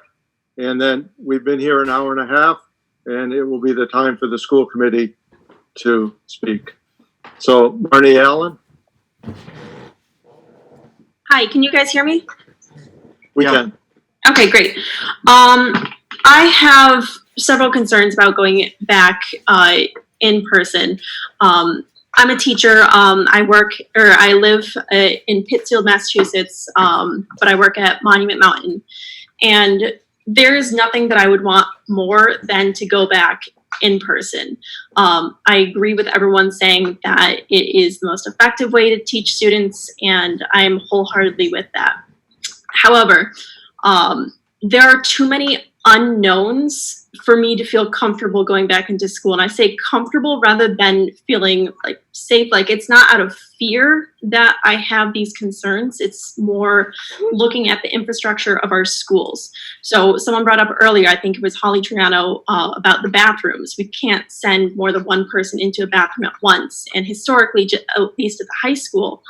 And then we've been here an hour and a half, and it will be the time for the school committee to speak. So, Marnie Allen? Hi, can you guys hear me? We can. Okay, great. I have several concerns about going back in person. I'm a teacher. I live in Pittsfield, Massachusetts, but I work at Monument Mountain. And there is nothing that I would want more than to go back in person. I agree with everyone saying that it is the most effective way to teach students, and I'm wholeheartedly with that. However, there are too many unknowns for me to feel comfortable going back into school. And I say comfortable rather than feeling like safe. Like, it's not out of fear that I have these concerns. It's more looking at the infrastructure of our schools. So someone brought up earlier, I think it was Holly Triano, about the bathrooms. We can't send more than one person into a bathroom at once. And historically, at least at the high school,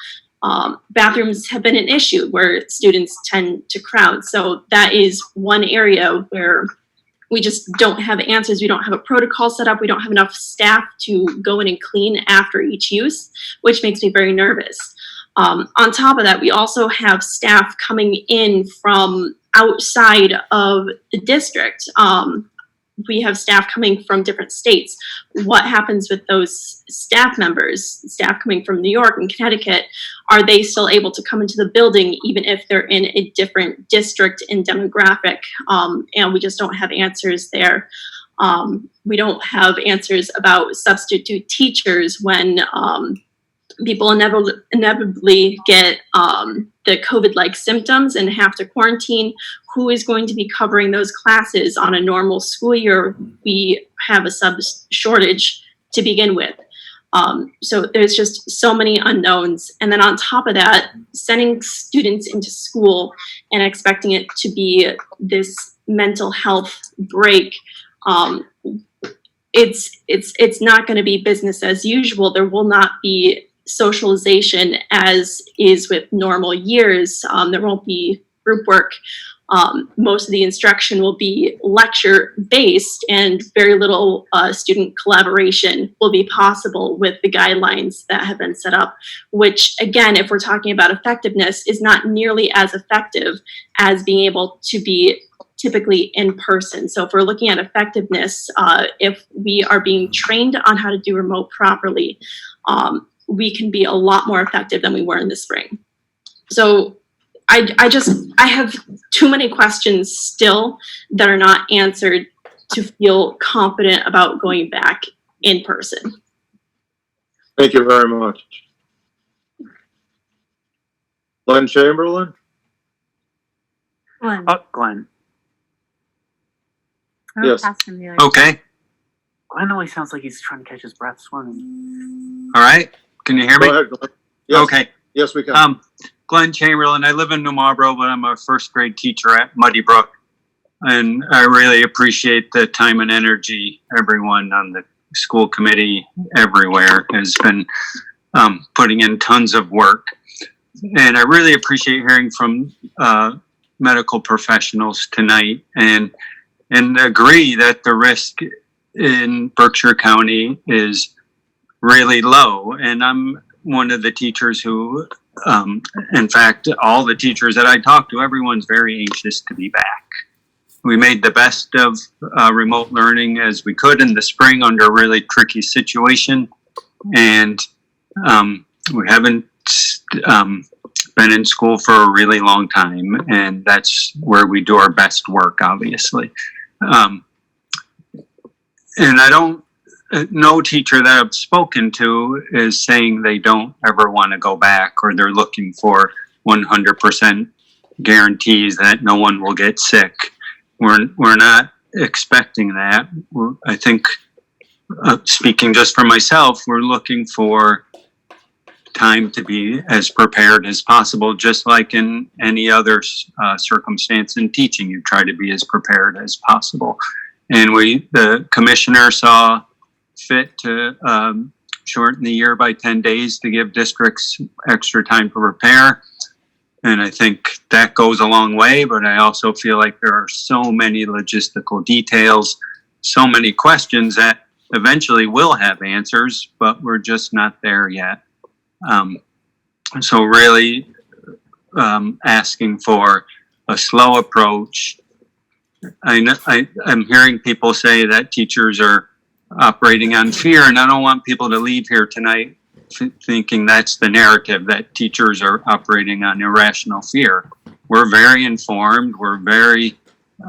bathrooms have been an issue where students tend to crowd. So that is one area where we just don't have answers. We don't have a protocol set up. We don't have enough staff to go in and clean after each use, which makes me very nervous. On top of that, we also have staff coming in from outside of the district. We have staff coming from different states. What happens with those staff members, staff coming from New York and Connecticut? Are they still able to come into the building even if they're in a different district and demographic? And we just don't have answers there. We don't have answers about substitute teachers when people inevitably get the COVID-like symptoms and have to quarantine. Who is going to be covering those classes on a normal school year? We have a sub shortage to begin with. So there's just so many unknowns. And then on top of that, sending students into school and expecting it to be this mental health break, it's not going to be business as usual. There will not be socialization as is with normal years. There won't be group work. Most of the instruction will be lecture based, and very little student collaboration will be possible with the guidelines that have been set up, which again, if we're talking about effectiveness, is not nearly as effective as being able to be typically in person. So if we're looking at effectiveness, if we are being trained on how to do remote properly, we can be a lot more effective than we were in the spring. So I have too many questions still that are not answered to feel confident about going back in person. Thank you very much. Glenn Chamberlain? Glenn. Glenn. Yes. Okay. Glenn always sounds like he's trying to catch his breath swimming. All right. Can you hear me? Go ahead, Glenn. Yes. Okay. Yes, we can. Glenn Chamberlain. I live in New Marlboro, but I'm a first grade teacher at Muddy Brook. And I really appreciate the time and energy everyone on the school committee everywhere has been putting in tons of work. And I really appreciate hearing from medical professionals tonight and agree that the risk in Berkshire County is really low. And I'm one of the teachers who, in fact, all the teachers that I talk to, everyone's very anxious to be back. We made the best of remote learning as we could in the spring under a really tricky situation. And we haven't been in school for a really long time. And that's where we do our best work, obviously. And I don't, no teacher that I've spoken to is saying they don't ever want to go back or they're looking for 100% guarantees that no one will get sick. We're not expecting that. I think, speaking just for myself, we're looking for time to be as prepared as possible, just like in any other circumstance in teaching. You try to be as prepared as possible. And the commissioner saw fit to shorten the year by 10 days to give districts extra time to prepare. And I think that goes a long way, but I also feel like there are so many logistical details, so many questions that eventually will have answers, but we're just not there yet. So really asking for a slow approach. I'm hearing people say that teachers are operating on fear, and I don't want people to leave here tonight thinking that's the narrative, that teachers are operating on irrational fear. We're very informed. We're very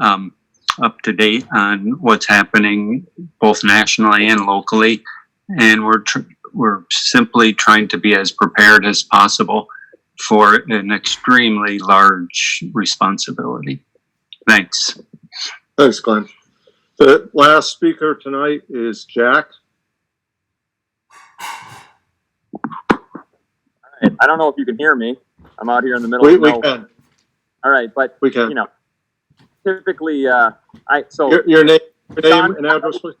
up to date on what's happening both nationally and locally, and we're simply trying to be as prepared as possible for an extremely large responsibility. Thanks. Thanks, Glenn. The last speaker tonight is Jack. I don't know if you can hear me. I'm out here in the middle We of nowhere. can. All right, but We can. you know, typically, so Your name John, and address, please.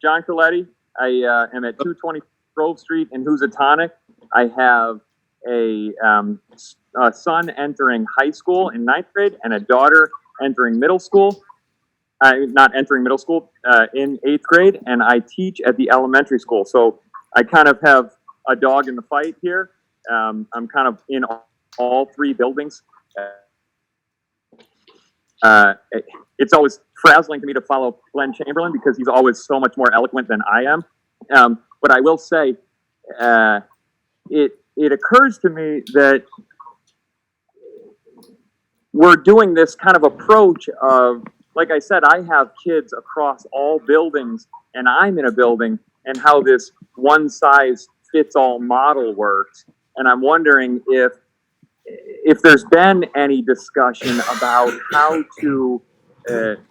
John Coletti. I am at 220 Grove Street in Housatonic. I have a son entering high school in 9th grade and a daughter entering middle school. Not entering middle school in 8th grade, and I teach at the elementary school. So I kind of have a dog in the fight here. I'm kind of in all three buildings. It's always frazzling to me to follow Glenn Chamberlain because he's always so much more eloquent than I am. But I will say, it occurs to me that we're doing this kind of approach of, like I said, I have kids across all buildings, and I'm in a building, and how this one-size-fits-all model works. And I'm wondering if there's been any discussion about how to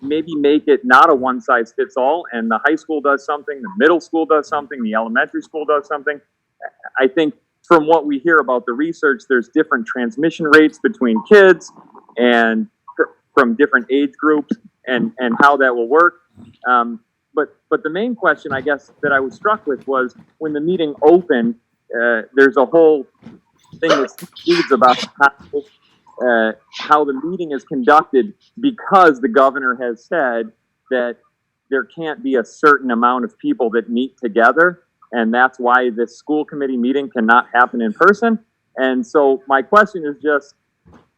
maybe make it not a one-size-fits-all, and the high school does something, the middle school does something, the elementary school does something. I think from what we hear about the research, there's different transmission rates between kids and from different age groups, and how that will work. But the main question, I guess, that I was struck with was when the meeting opened, there's a whole thing that speaks about how the meeting is conducted because the governor has said that there can't be a certain amount of people that meet together, and that's why this school committee meeting cannot happen in person. And so my question is just,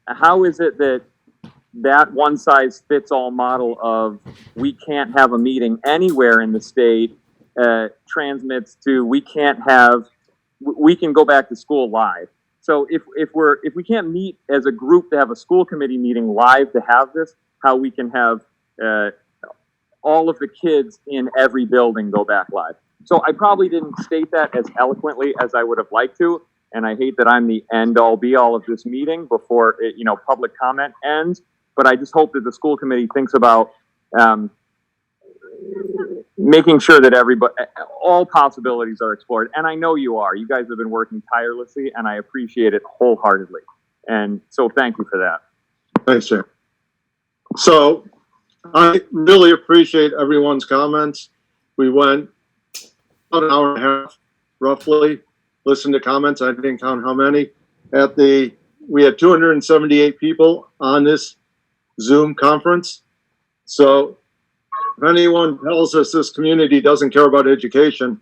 how is it that one-size-fits-all model of we can't have a meeting anywhere in the state transmits to we can go back to school live? So if we can't meet as a group to have a school committee meeting live to have this, how we can have all of the kids in every building go back live. So I probably didn't state that as eloquently as I would have liked to, and I hate that I'm the end-all be-all of this meeting before public comment ends. But I just hope that the school committee thinks about making sure that all possibilities are explored. And I know you are. You guys have been working tirelessly, and I appreciate it wholeheartedly. And so thank you for that. Thanks, Jim. So I really appreciate everyone's comments. We went about an hour and a half, roughly, listened to comments. I didn't count how many. We had 278 people on this Zoom conference. So if anyone tells us this community doesn't care about education,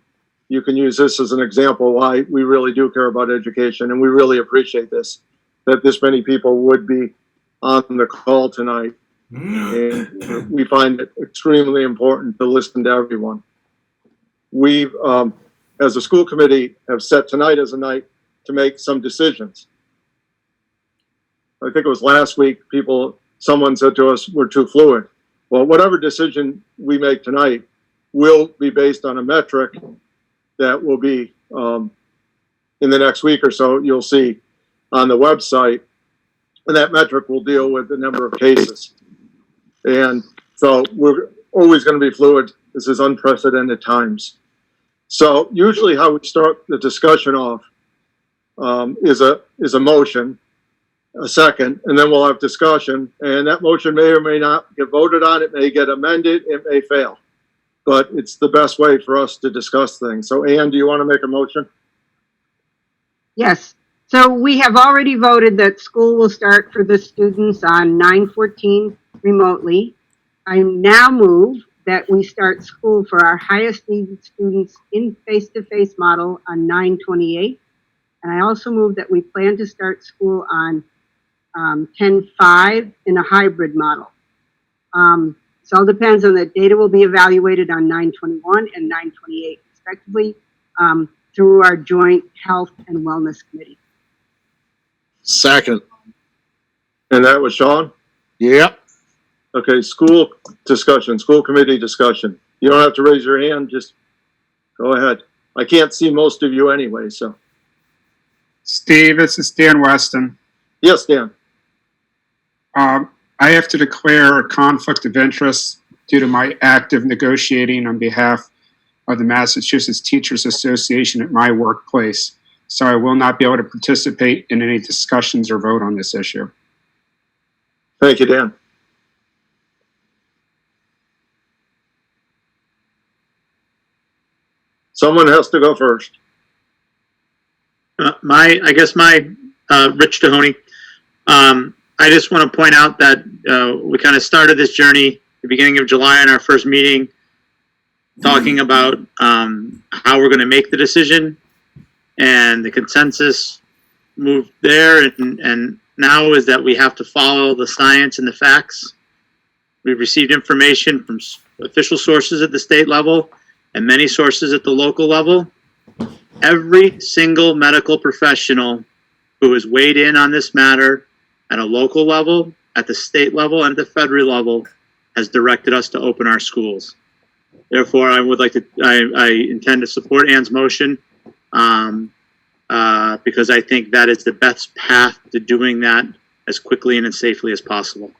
you can use this as an example why we really do care about education, and we really appreciate this, that this many people would be on the call tonight. And we find it extremely important to listen to everyone. We've, as a school committee, have set tonight as a night to make some decisions. I think it was last week, someone said to us, we're too fluid. Well, whatever decision we make tonight will be based on a metric that will be in the next week or so, you'll see on the website, and that metric will deal with the number of cases. And so we're always going to be fluid. This is unprecedented times. So usually how we start the discussion off is a motion, a second, and then we'll have discussion, and that motion may or may not get voted on. It may get amended, it may fail, but it's the best way for us to discuss things. So Ann, do you want to make a motion? Yes. So we have already voted that school will start for the students on 9/14 remotely. I now move that we start school for our highest needed students in face-to-face model on 9/28. And I also move that we plan to start school on 10/5 in a hybrid model. So it all depends on the data will be evaluated on 9/21 and 9/28 respectively through our joint health and wellness committee. Second. And that was Sean? Yep. Okay, school discussion, school committee discussion. You don't have to raise your hand, just go ahead. I can't see most of you anyway, so. Steve, this is Dan Weston. Yes, Dan. I have to declare a conflict of interest due to my active negotiating on behalf of the Massachusetts Teachers Association at my workplace. So I will not be able to participate in any discussions or vote on this issue. Thank you, Dan. Someone has to go first. Rich Tahoney. I just want to point out that we kind of started this journey at the beginning of July in our first meeting, talking about how we're going to make the decision, and the consensus moved there, and now is that we have to follow the science and the facts. We've received information from official sources at the state level and many sources at the local level. Every single medical professional who has weighed in on this matter at a local level, at the state level, and at the federal level has directed us to open our schools. Therefore, I intend to support Ann's motion because I think that is the best path to doing that as quickly and as safely as possible.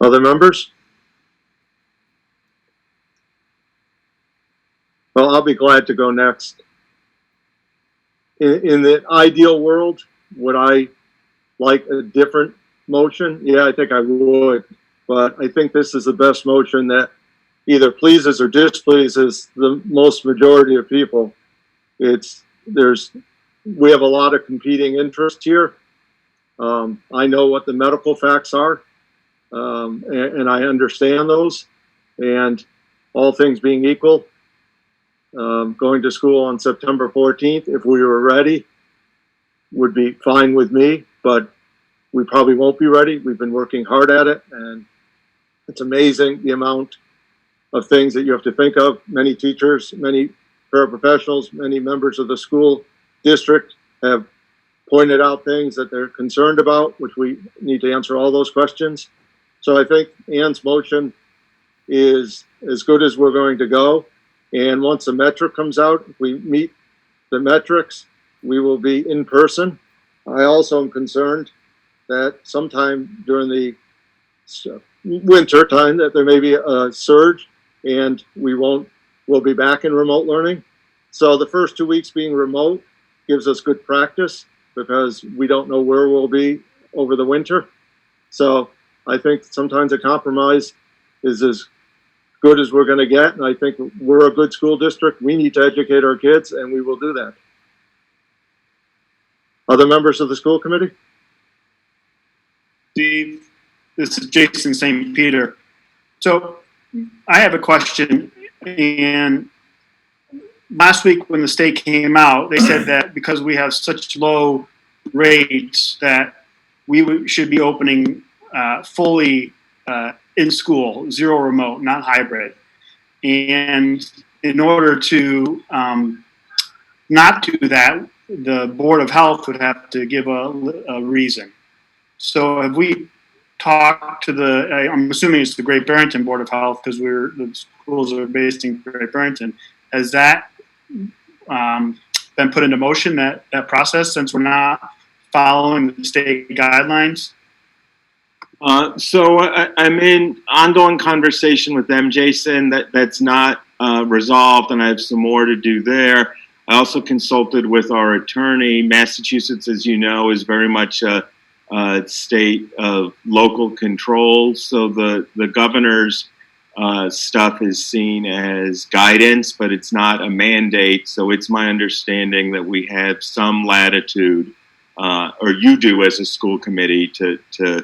Other members? Well, I'll be glad to go next. In the ideal world, would I like a different motion? Yeah, I think I would. But I think this is the best motion that either pleases or displeases the most majority of people. We have a lot of competing interests here. I know what the medical facts are, and I understand those. And all things being equal, going to school on September 14th, if we were ready, would be fine with me, but we probably won't be ready. We've been working hard at it, and it's amazing the amount of things that you have to think of. Many teachers, many paraprofessionals, many members of the school district have pointed out things that they're concerned about, which we need to answer all those questions. So I think Ann's motion is as good as we're going to go. And once the metric comes out, if we meet the metrics, we will be in person. I also am concerned that sometime during the winter time that there may be a surge and we'll be back in remote learning. So the first 2 weeks being remote gives us good practice because we don't know where we'll be over the winter. So I think sometimes a compromise is as good as we're going to get. And I think we're a good school district. We need to educate our kids, and we will do that. Other members of the school committee? Steve, this is Jason St. Peter. So I have a question. And last week when the state came out, they said that because we have such low rates that we should be opening fully in school, zero remote, not hybrid. And in order to not do that, the Board of Health would have to give a reason. So have we talked to I'm assuming it's the Great Barrington Board of Health because the schools are based in Great Barrington. Has that been put into motion, that process, since we're not following the state guidelines? So I'm in ongoing conversation with them, Jason. That's not resolved, and I have some more to do there. I also consulted with our attorney. Massachusetts, as you know, is very much a state of local control. So the governor's stuff is seen as guidance, but it's not a mandate. So it's my understanding that we have some latitude, or you do as a school committee, to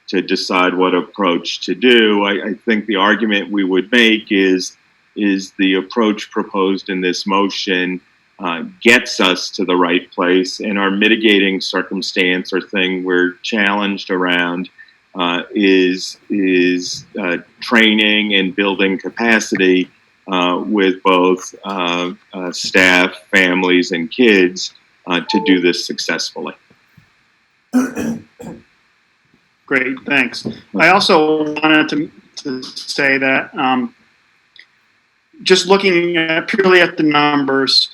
decide what approach to do. I think the argument we would make is the approach proposed in this motion gets us to the right place, and our mitigating circumstance or thing we're challenged around is training and building capacity with both staff, families, and kids to do this successfully. Great, thanks. I also wanted to say that just looking purely at the numbers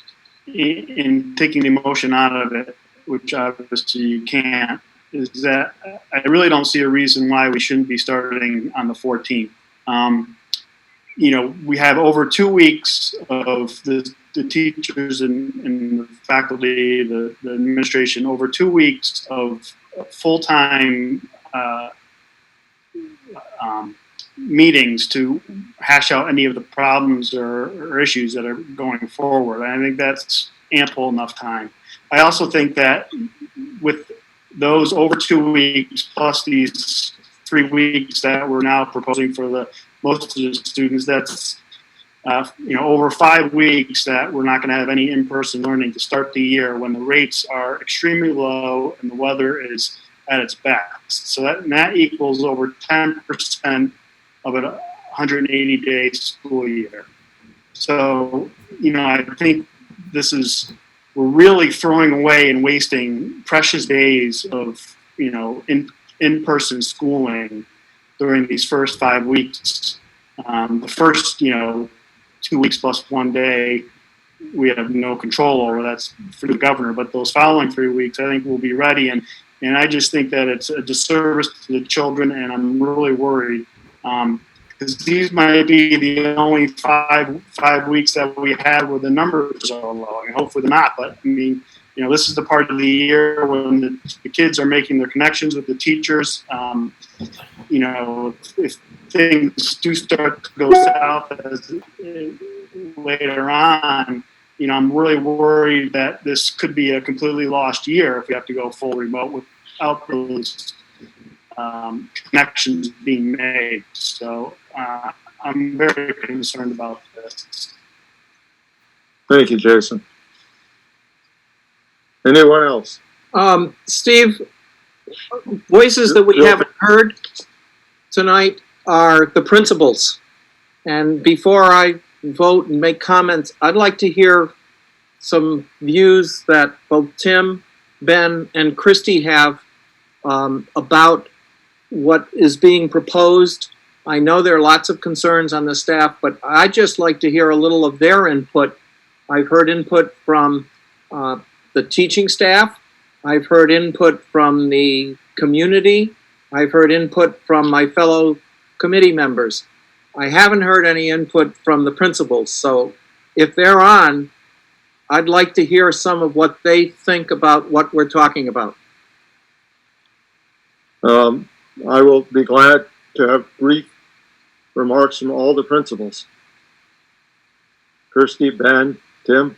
and taking the emotion out of it, which obviously you can't, is that I really don't see a reason why we shouldn't be starting on the 14th. We have over 2 weeks of the teachers and the faculty, the administration, over 2 weeks of full-time meetings to hash out any of the problems or issues that are going forward. I think that's ample enough time. I also think that with those over 2 weeks plus these 3 weeks that we're now proposing for the most of the students, that's over 5 weeks that we're not going to have any in-person learning to start the year when the rates are extremely low and the weather is at its best. So that equals over 10% of a 180-day school year. So, I think we're really throwing away and wasting precious days of, in-person schooling during these first 5 weeks. The first, 2 weeks plus 1 day, we have no control over. That's for the governor. But those following 3 weeks, I think we'll be ready. And I just think that it's a disservice to the children, and I'm really worried because these might be the only five weeks that we have where the numbers are low. I mean, hopefully they're not, but I mean, this is the part of the year when the kids are making their connections with the teachers. If things do start to go south later on, I'm really worried that this could be a completely lost year if we have to go full remote without those connections being made. So I'm very concerned about this. Thank you, Jason. Anyone else? Steve, voices that we haven't heard tonight are the principals. And before I vote and make comments, I'd like to hear some views that both Tim, Ben, and Christy have about what is being proposed. I know there are lots of concerns on the staff, but I'd just like to hear a little of their input. I've heard input from the teaching staff. I've heard input from the community. I've heard input from my fellow committee members. I haven't heard any input from the principals. So if they're on, I'd like to hear some of what they think about what we're talking about. I will be glad to have brief remarks from all the principals. Kirsty, Ben, Tim.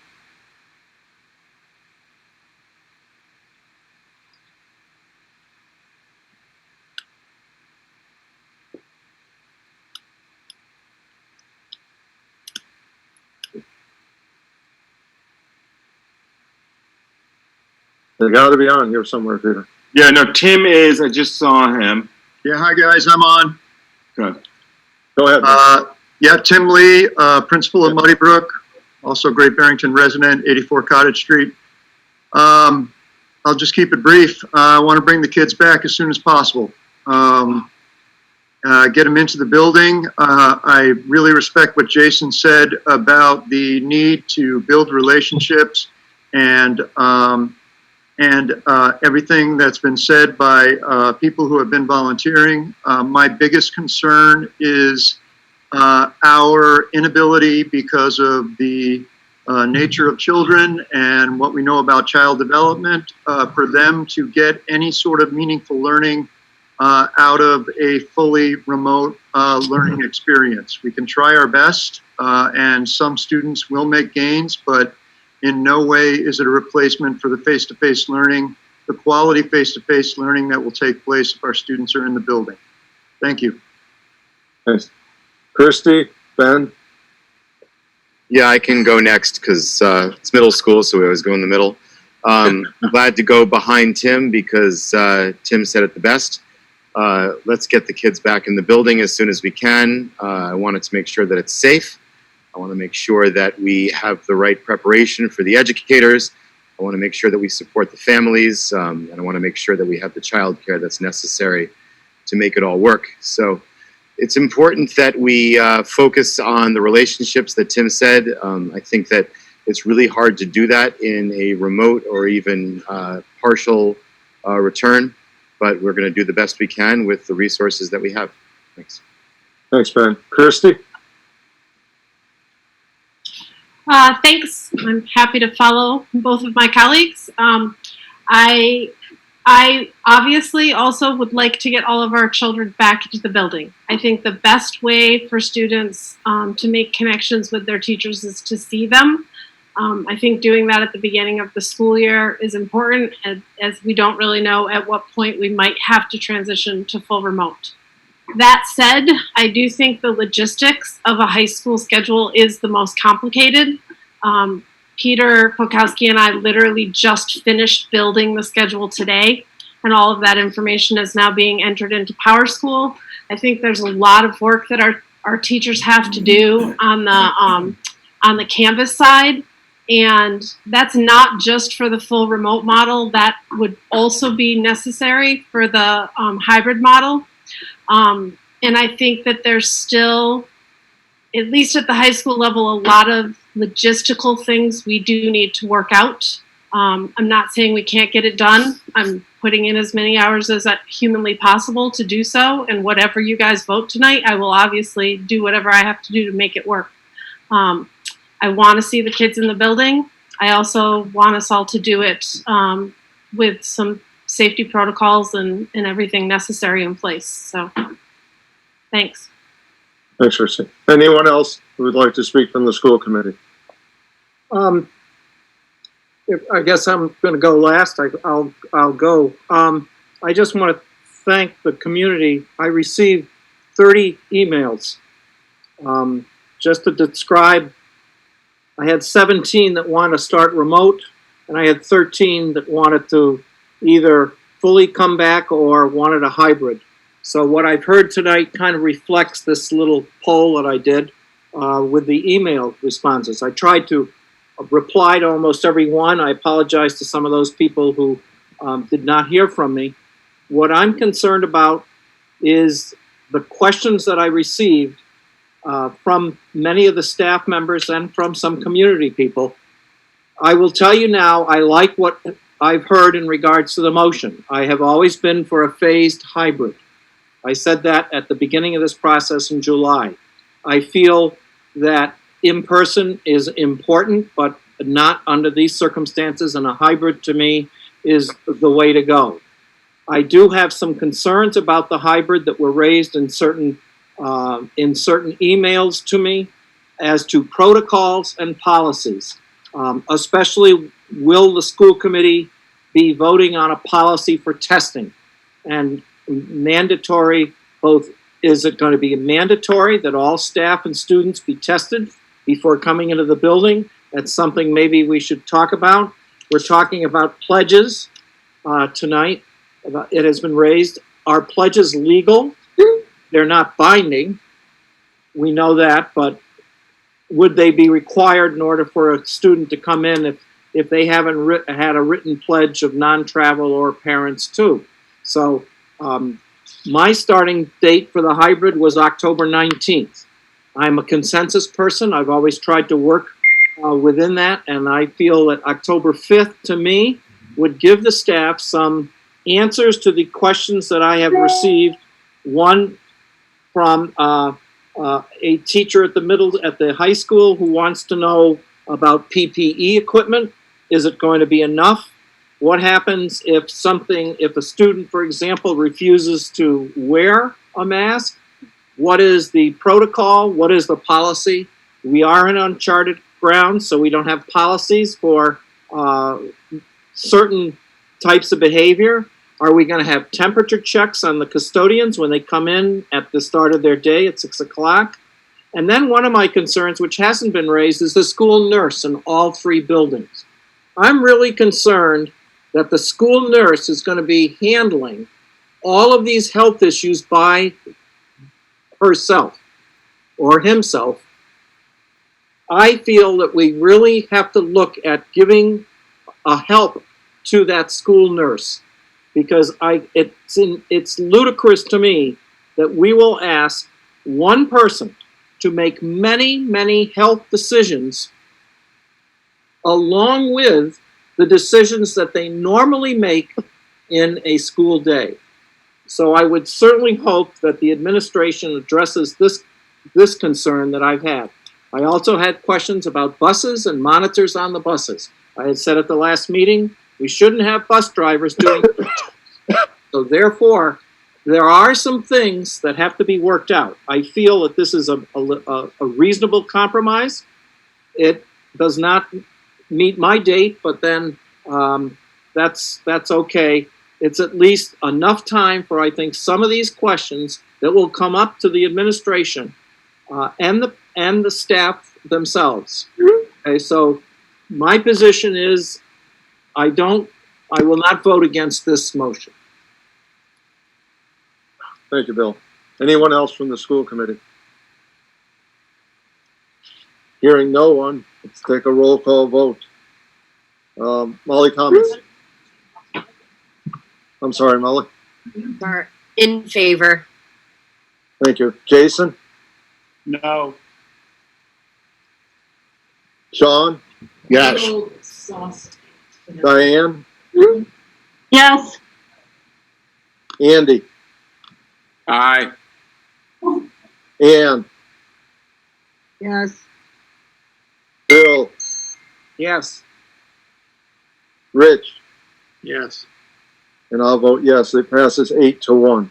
They got to be on here somewhere, Peter. Yeah, no, Tim is. I just saw him. Yeah, hi guys, I'm on. Good. Go ahead. Yeah, Tim Lee, principal of Muddy Brook, also Great Barrington resident, 84 Cottage Street. I'll just keep it brief. I want to bring the kids back as soon as possible. Get them into the building. I really respect what Jason said about the need to build relationships and everything that's been said by people who have been volunteering. My biggest concern is our inability, because of the nature of children and what we know about child development, for them to get any sort of meaningful learning out of a fully remote learning experience. We can try our best, and some students will make gains, but in no way is it a replacement for the face-to-face learning, the quality face-to-face learning that will take place if our students are in the building. Thank you. Thanks. Kirsty, Ben? Yeah, I can go next because it's middle school, so we always go in the middle. I'm glad to go behind Tim because Tim said it the best. Let's get the kids back in the building as soon as we can. I wanted to make sure that it's safe. I want to make sure that we have the right preparation for the educators. I want to make sure that we support the families, and I want to make sure that we have the childcare that's necessary to make it all work. So it's important that we focus on the relationships that Tim said. I think that it's really hard to do that in a remote or even partial return, but we're going to do the best we can with the resources that we have. Thanks. Thanks, Ben. Kirsty? Thanks. I'm happy to follow both of my colleagues. I obviously also would like to get all of our children back into the building. I think the best way for students to make connections with their teachers is to see them. I think doing that at the beginning of the school year is important, as we don't really know at what point we might have to transition to full remote. That said, I do think the logistics of a high school schedule is the most complicated. Peter Pokawski and I literally just finished building the schedule today, and all of that information is now being entered into PowerSchool. I think there's a lot of work that our teachers have to do on the Canvas side, and that's not just for the full remote model. That would also be necessary for the hybrid model. And I think that there's still, at least at the high school level, a lot of logistical things we do need to work out. I'm not saying we can't get it done. I'm putting in as many hours as humanly possible to do so. And whatever you guys vote tonight, I will obviously do whatever I have to do to make it work. I want to see the kids in the building. I also want us all to do it with some safety protocols and everything necessary in place. So thanks. Thanks, Kirsty. Anyone else who would like to speak from the school committee? I guess I'm going to go last. I'll go. I just want to thank the community. I received 30 emails. Just to describe, I had 17 that want to start remote, and I had 13 that wanted to either fully come back or wanted a hybrid. So what I've heard tonight kind of reflects this little poll that I did with the email responses. I tried to reply to almost every one. I apologize to some of those people who did not hear from me. What I'm concerned about is the questions that I received from many of the staff members and from some community people. I will tell you now, I like what I've heard in regards to the motion. I have always been for a phased hybrid. I said that at the beginning of this process in July. I feel that in-person is important, but not under these circumstances, and a hybrid to me is the way to go. I do have some concerns about the hybrid that were raised in certain emails to me as to protocols and policies. Especially, will the school committee be voting on a policy for testing and mandatory, both, is it going to be mandatory that all staff and students be tested before coming into the building? That's something maybe we should talk about. We're talking about pledges tonight. It has been raised. Are pledges legal? They're not binding. We know that, but would they be required in order for a student to come in if they haven't had a written pledge of non-travel or parents too? So my starting date for the hybrid was October 19th. I'm a consensus person. I've always tried to work within that, and I feel that October 5th to me would give the staff some answers to the questions that I have received. One from a teacher at the high school who wants to know about PPE equipment. Is it going to be enough? What happens if a student, for example, refuses to wear a mask? What is the protocol? What is the policy? We are in uncharted ground, so we don't have policies for certain types of behavior. Are we going to have temperature checks on the custodians when they come in at the start of their day at 6 o'clock? And then one of my concerns, which hasn't been raised, is the school nurse in all 3 buildings. I'm really concerned that the school nurse is going to be handling all of these health issues by herself or himself. I feel that we really have to look at giving a help to that school nurse, because it's ludicrous to me that we will ask one person to make many, many health decisions along with the decisions that they normally make in a school day. So I would certainly hope that the administration addresses this concern that I've had. I also had questions about buses and monitors on the buses. I had said at the last meeting, we shouldn't have bus drivers doing it. So therefore, there are some things that have to be worked out. I feel that this is a reasonable compromise. It does not meet my date, but then that's okay. It's at least enough time for, I think, some of these questions that will come up to the administration and the staff themselves. Okay, so my position is I will not vote against this motion. Thank you, Bill. Anyone else from the school committee? Hearing no one, let's take a roll call vote. Molly, comments? I'm sorry, Molly. In favor. Thank you. Jason? No. Sean? Yes. Diane? Yes. Andy? Aye. Ann? Yes. Bill? Yes. Rich? Yes. And I'll vote yes. It passes 8-1.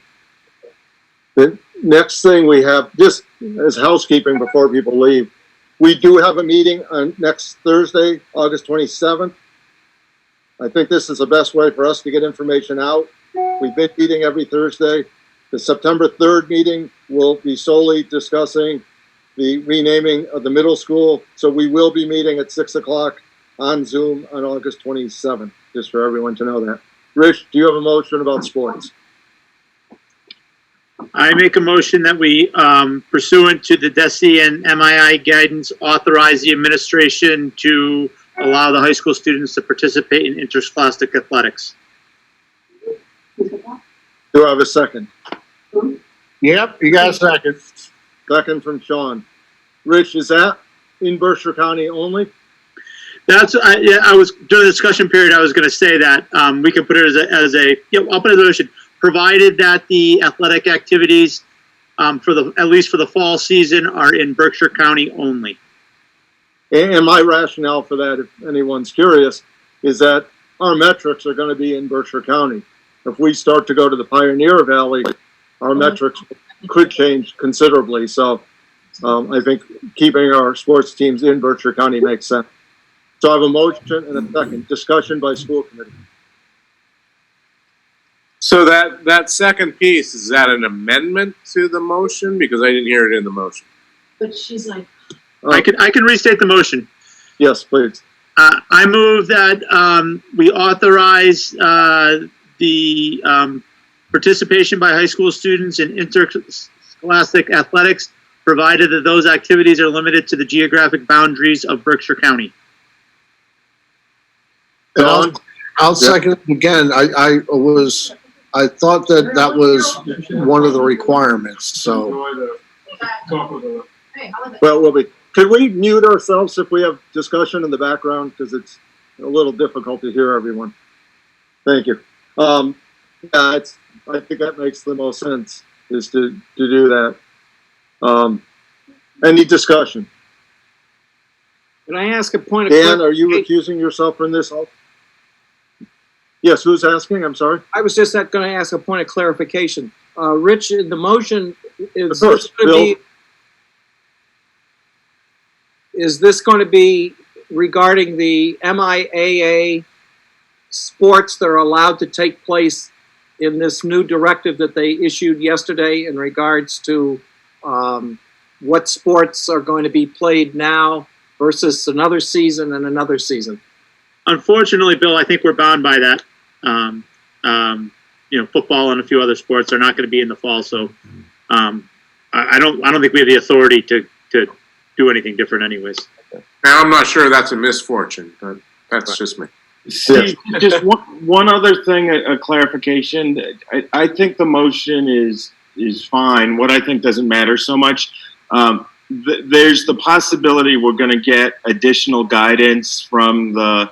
The next thing we have, just as housekeeping before people leave, we do have a meeting on next Thursday, August 27th. I think this is the best way for us to get information out. We've been meeting every Thursday. The September 3rd meeting will be solely discussing the renaming of the middle school. So we will be meeting at 6 o'clock on Zoom on August 27th, just for everyone to know that. Rich, do you have a motion about sports? I make a motion that we, pursuant to the DESI and MII guidance, authorize the administration to allow the high school students to participate in interscholastic athletics. Do I have a second? Yep, you got a second. Second from Sean. Rich, is that in Berkshire County only? That's, I was, during the discussion period, I was going to say that we can put it I'll put it as a motion, provided that the athletic activities at least for the fall season are in Berkshire County only. And my rationale for that, if anyone's curious, is that our metrics are going to be in Berkshire County. If we start to go to the Pioneer Valley, our metrics could change considerably. So I think keeping our sports teams in Berkshire County makes sense. So I have a motion and a second. Discussion by school committee. So that second piece, is that an amendment to the motion? Because I didn't hear it in the motion. But she's like, I can restate the motion. Yes, please. I move that we authorize the participation by high school students in interscholastic athletics, provided that those activities are limited to the geographic boundaries of Berkshire County. Don? I'll second it again. I thought that was one of the requirements, so. Well, could we mute ourselves if we have discussion in the background? Because it's a little difficult to hear everyone. Thank you. Yeah, I think that makes the most sense, is to do that. Any discussion? Can I ask a point of Dan, are you recusing yourself from this? Yes, who's asking? I'm sorry. I was just going to ask a point of clarification. Rich, in the motion, Of course, is this going to be regarding the MIAA sports that are allowed to take place in this new directive that they issued yesterday in regards to what sports are going to be played now versus another season and another season? Unfortunately, Bill, I think we're bound by that. Football and a few other sports are not going to be in the fall, so I don't think we have the authority to do anything different, anyways. I'm not sure that's a misfortune, but that's just me. Steve, just one other thing, a clarification. I think the motion is fine. What I think doesn't matter so much. There's the possibility we're going to get additional guidance from the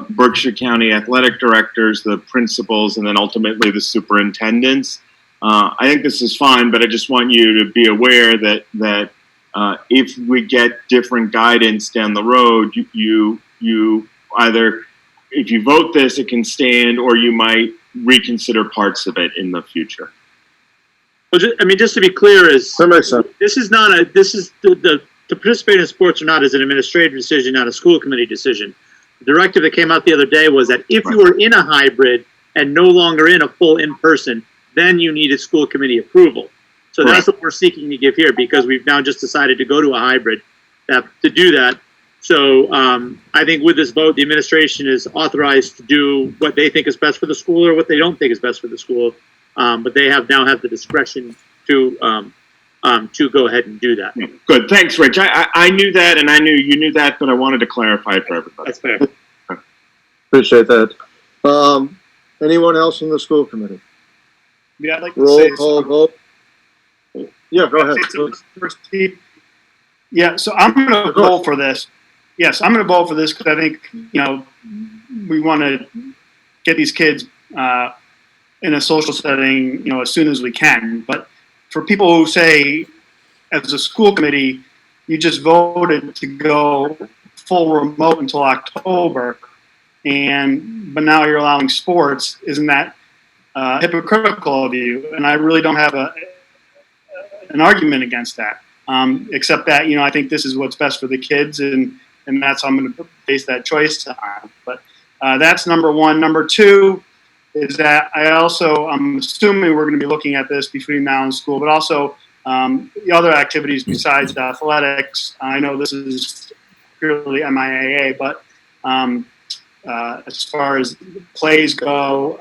Berkshire County athletic directors, the principals, and then ultimately the superintendents. I think this is fine, but I just want you to be aware that if we get different guidance down the road, you either, if you vote this, it can stand, or you might reconsider parts of it in the future. Well, just to be clear, that makes sense. This is not to participate in sports or not is an administrative decision, not a school committee decision. The directive that came out the other day was that if you were in a hybrid and no longer in a full in-person, then you needed school committee approval. So that's what we're seeking to give here, because we've now just decided to go to a hybrid to do that. So I think with this vote, the administration is authorized to do what they think is best for the school or what they don't think is best for the school. But they now have the discretion to go ahead and do that. Good, thanks, Rich. I knew that, and I knew you knew that, but I wanted to clarify it for everybody. That's fair. Appreciate that. Anyone else in the school committee? Yeah, I'd like to Roll say call vote. Yeah, go ahead. First, Steve. Yeah, so I'm going to vote for this. Yes, I'm going to vote for this because I think, we want to get these kids in a social setting, as soon as we can. But for people who say, as a school committee, you just voted to go full remote until October, but now you're allowing sports, isn't that hypocritical of you? And I really don't have an argument against that, except that, I think this is what's best for the kids, and that's how I'm going to base that choice on. But that's number one. Number two is that I'm assuming we're going to be looking at this between now and school, but also the other activities besides athletics. I know this is purely MIAA, but as far as plays go,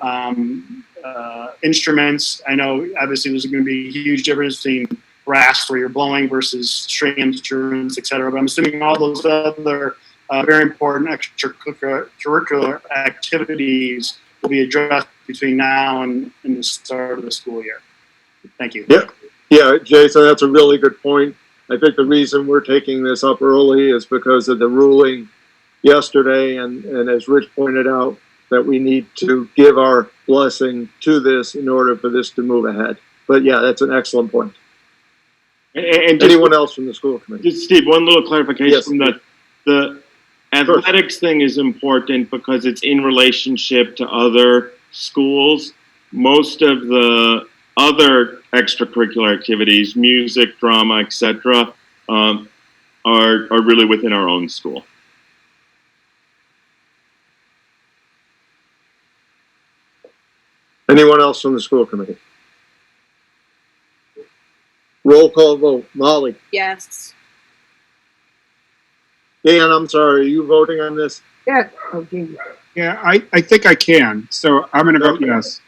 instruments, I know obviously there's going to be a huge difference between brass where you're blowing versus string instruments, et cetera. But I'm assuming all those other very important extracurricular activities will be addressed between now and the start of the school year. Thank you. Yeah, Jason, that's a really good point. I think the reason we're taking this up early is because of the ruling yesterday, and as Rich pointed out, that we need to give our blessing to this in order for this to move ahead. But yeah, that's an excellent point. And anyone else from the school committee? Just Steve, one little clarification. Yes. The athletics thing is important because it's in relationship to other schools. Most of the other extracurricular activities, music, drama, etc., are really within our own school. Anyone else from the school committee? Roll call vote. Molly. Yes. Dan, I'm sorry, are you voting on this? Yeah. Okay. Yeah, I think I can. So I'm going to vote yes.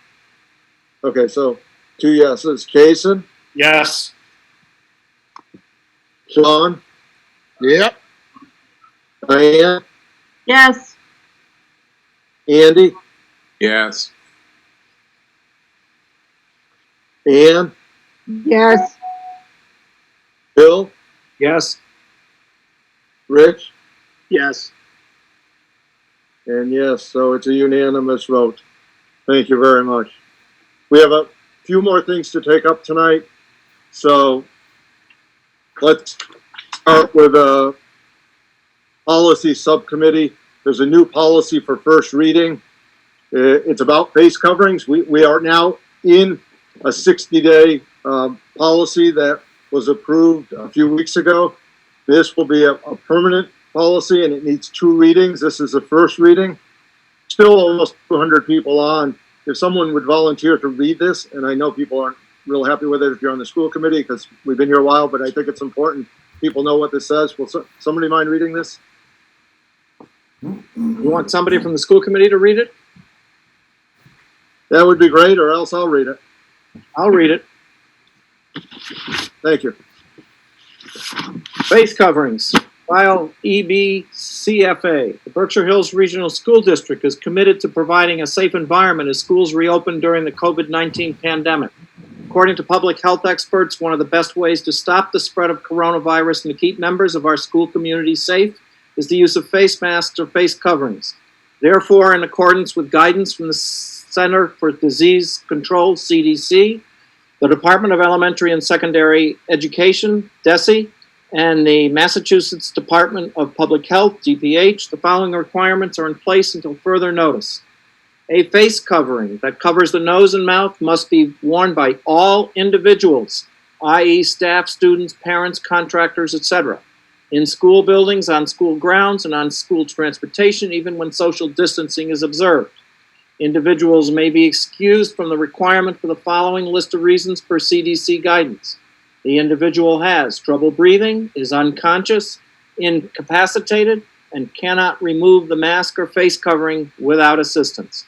Okay, so 2 yeses. Jason? Yes. Sean? Yep. Diane? Yes. Andy? Yes. Ann? Yes. Bill? Yes. Rich? Yes. And yes, so it's a unanimous vote. Thank you very much. We have a few more things to take up tonight. So let's start with a policy subcommittee. There's a new policy for first reading. It's about face coverings. We are now in a 60-day policy that was approved a few weeks ago. This will be a permanent policy, and it needs 2 readings. This is the first reading. Still almost 200 people on. If someone would volunteer to read this, and I know people aren't real happy with it if you're on the school committee because we've been here a while, but I think it's important people know what this says. Will somebody mind reading this? You want somebody from the school committee to read it? That would be great, or else I'll read it. I'll read it. Thank you. Face coverings. File EBCFA. The Berkshire Hills Regional School District is committed to providing a safe environment as schools reopen during the COVID-19 pandemic. According to public health experts, one of the best ways to stop the spread of coronavirus and to keep members of our school community safe is the use of face masks or face coverings. Therefore, in accordance with guidance from the Center for Disease Control, CDC, the Department of Elementary and Secondary Education, DESE, and the Massachusetts Department of Public Health, DPH, the following requirements are in place until further notice. A face covering that covers the nose and mouth must be worn by all individuals, i.e. staff, students, parents, contractors, etc., in school buildings, on school grounds, and on school transportation, even when social distancing is observed. Individuals may be excused from the requirement for the following list of reasons per CDC guidance. The individual has trouble breathing, is unconscious, incapacitated, and cannot remove the mask or face covering without assistance.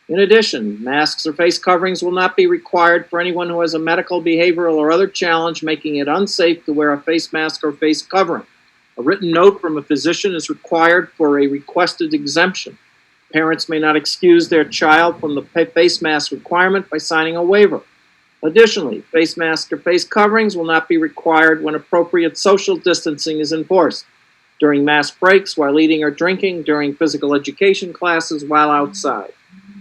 In addition, masks or face coverings will not be required for anyone who has a medical, behavioral, or other challenge making it unsafe to wear a face mask or face covering. A written note from a physician is required for a requested exemption. Parents may not excuse their child from the face mask requirement by signing a waiver. Additionally, face masks or face coverings will not be required when appropriate social distancing is enforced, during mass breaks, while eating or drinking, during physical education classes, while outside.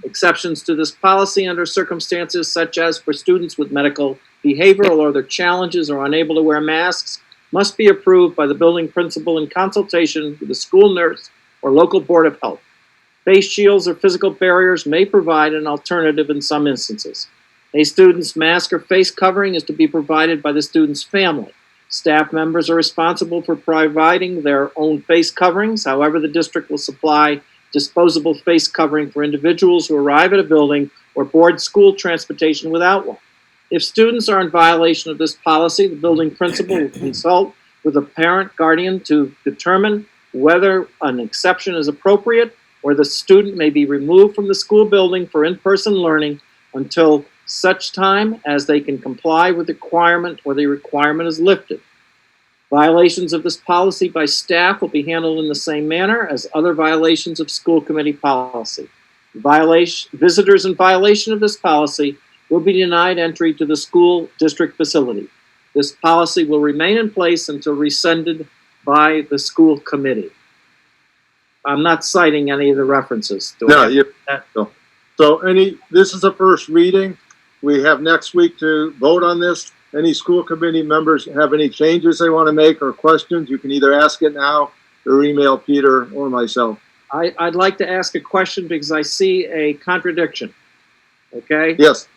Exceptions to this policy under circumstances such as for students with medical, behavioral, or other challenges or unable to wear masks must be approved by the building principal in consultation with the school nurse or local board of health. Face shields or physical barriers may provide an alternative in some instances. A student's mask or face covering is to be provided by the student's family. Staff members are responsible for providing their own face coverings. However, the district will supply disposable face covering for individuals who arrive at a building or board school transportation without one. If students are in violation of this policy, the building principal will consult with a parent guardian to determine whether an exception is appropriate or the student may be removed from the school building for in-person learning until such time as they can comply with the requirement or the requirement is lifted. Violations of this policy by staff will be handled in the same manner as other violations of school committee policy. Visitors in violation of this policy will be denied entry to the school district facility. This policy will remain in place until rescinded by the school committee. I'm not citing any of the references. No, this is a first reading. We have next week to vote on this. Any school committee members have any changes they want to make or questions, you can either ask it now or email Peter or myself. I'd like to ask a question because I see a contradiction. Okay? Yes.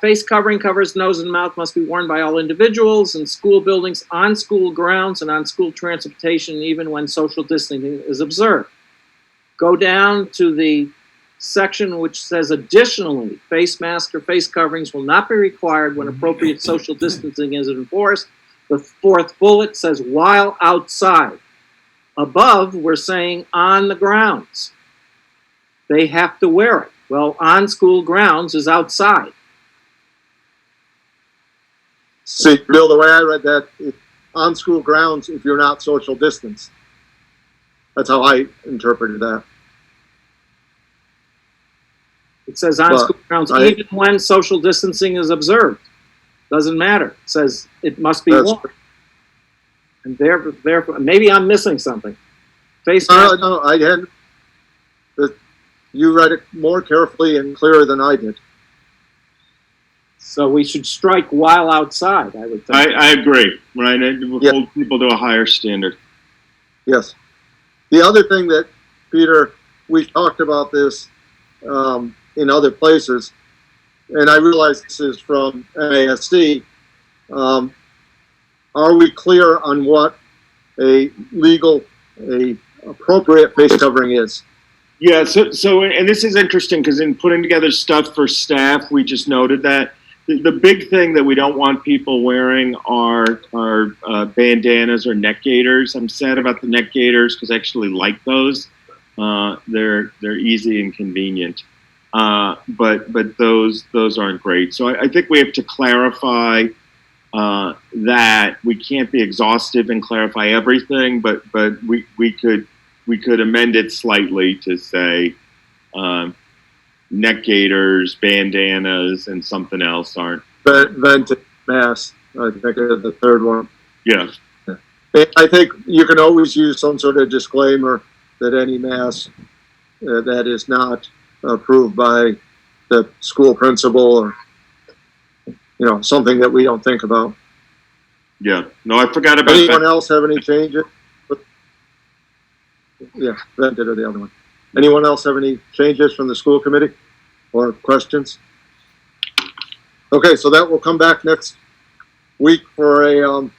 Face covering covers nose and mouth must be worn by all individuals in school buildings, on school grounds, and on school transportation, even when social distancing is observed. Go down to the section which says additionally, face masks or face coverings will not be required when appropriate social distancing is enforced. The fourth bullet says while outside. Above, we're saying on the grounds. They have to wear it. Well, on school grounds is outside. See, Bill, the way I read that, on school grounds if you're not social distance. That's how I interpreted that. It says on school grounds even when social distancing is observed. Doesn't matter. It says it must be worn. And therefore, maybe I'm missing something. Face mask. No, I hadn't. You read it more carefully and clearer than I did. So we should strike while outside, I would think. I agree, right? It will hold people to a higher standard. Yes. The other thing that, Peter, we talked about this in other places, and I realize this is from MASC, are we clear on what a appropriate face covering is? Yeah, so and this is interesting because in putting together stuff for staff, we just noted that the big thing that we don't want people wearing are bandanas or neck gaiters. I'm sad about the neck gaiters because I actually like those. They're easy and convenient, but those aren't great. So I think we have to clarify that we can't be exhaustive and clarify everything, but we could amend it slightly to say neck gaiters, bandanas, and something else aren't. Vented masks, I think is the third one. Yeah. I think you can always use some sort of disclaimer that any mask that is not approved by the school principal or something that we don't think about. Yeah. No, I forgot about Anyone that. else have any changes? Yeah, vented or the other one. Anyone else have any changes from the school committee or questions? Okay, so that will come back next week for a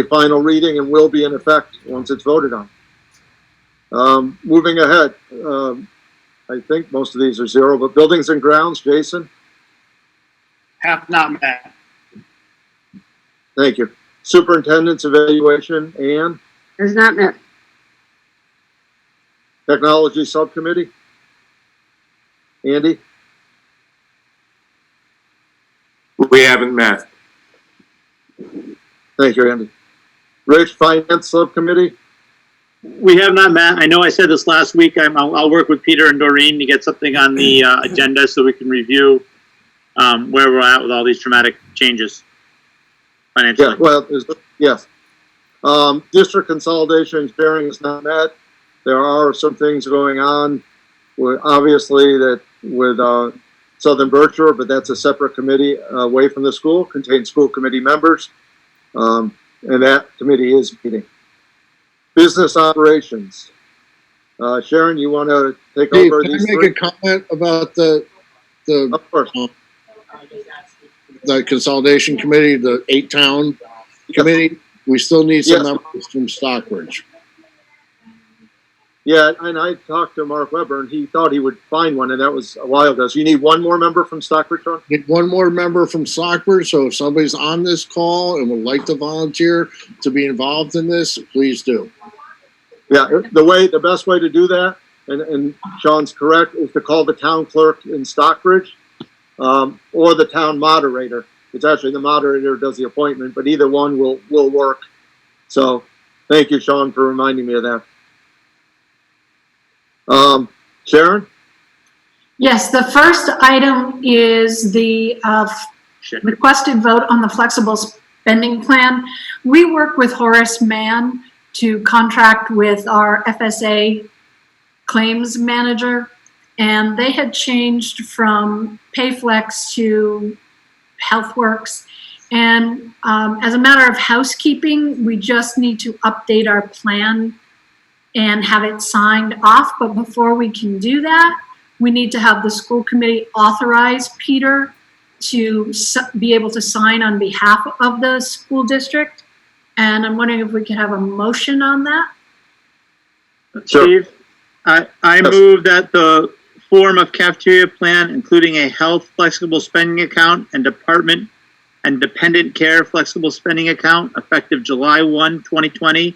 final reading and will be in effect once it's voted on. Moving ahead, I think most of these are zero, but buildings and grounds, Jason? Have not met. Thank you. Superintendent's evaluation, Ann? Has not met. Technology subcommittee? Andy? We haven't met. Thank you, Andy. Rich, finance subcommittee? We have not met. I know I said this last week. I'll work with Peter and Doreen to get something on the agenda so we can review where we're at with all these dramatic changes financially. Yeah, well, yes. District consolidation sharing is not met. There are some things going on, obviously, that with Southern Berkshire, but that's a separate committee away from the school, contains school committee members, and that committee is meeting. Business operations. Sharon, you want to take over Can these I make three? a comment about the consolidation committee, the 8-town committee? We still need some members from Stockbridge. Yeah, and I talked to Mark Weber, and he thought he would find one, and that was a while ago. So you need one more member from Stockbridge, Sean? Need one more member from Stockbridge, so if somebody's on this call and would like to volunteer to be involved in this, please do. Yeah, the best way to do that, and Sean's correct, is to call the town clerk in Stockbridge or the town moderator. It's actually the moderator who does the appointment, but either one will work. So thank you, Sean, for reminding me of that. Sharon? Yes, the first item is the requested vote on the flexible spending plan. We work with Horace Mann to contract with our FSA claims manager, and they had changed from PayFlex to HealthWorks. And as a matter of housekeeping, we just need to update our plan and have it signed off. But before we can do that, we need to have the school committee authorize Peter to be able to sign on behalf of the school district. And I'm wondering if we could have a motion on that. Steve, I move that the form of cafeteria plan, including a health flexible spending account and department and dependent care flexible spending account effective July 1, 2020,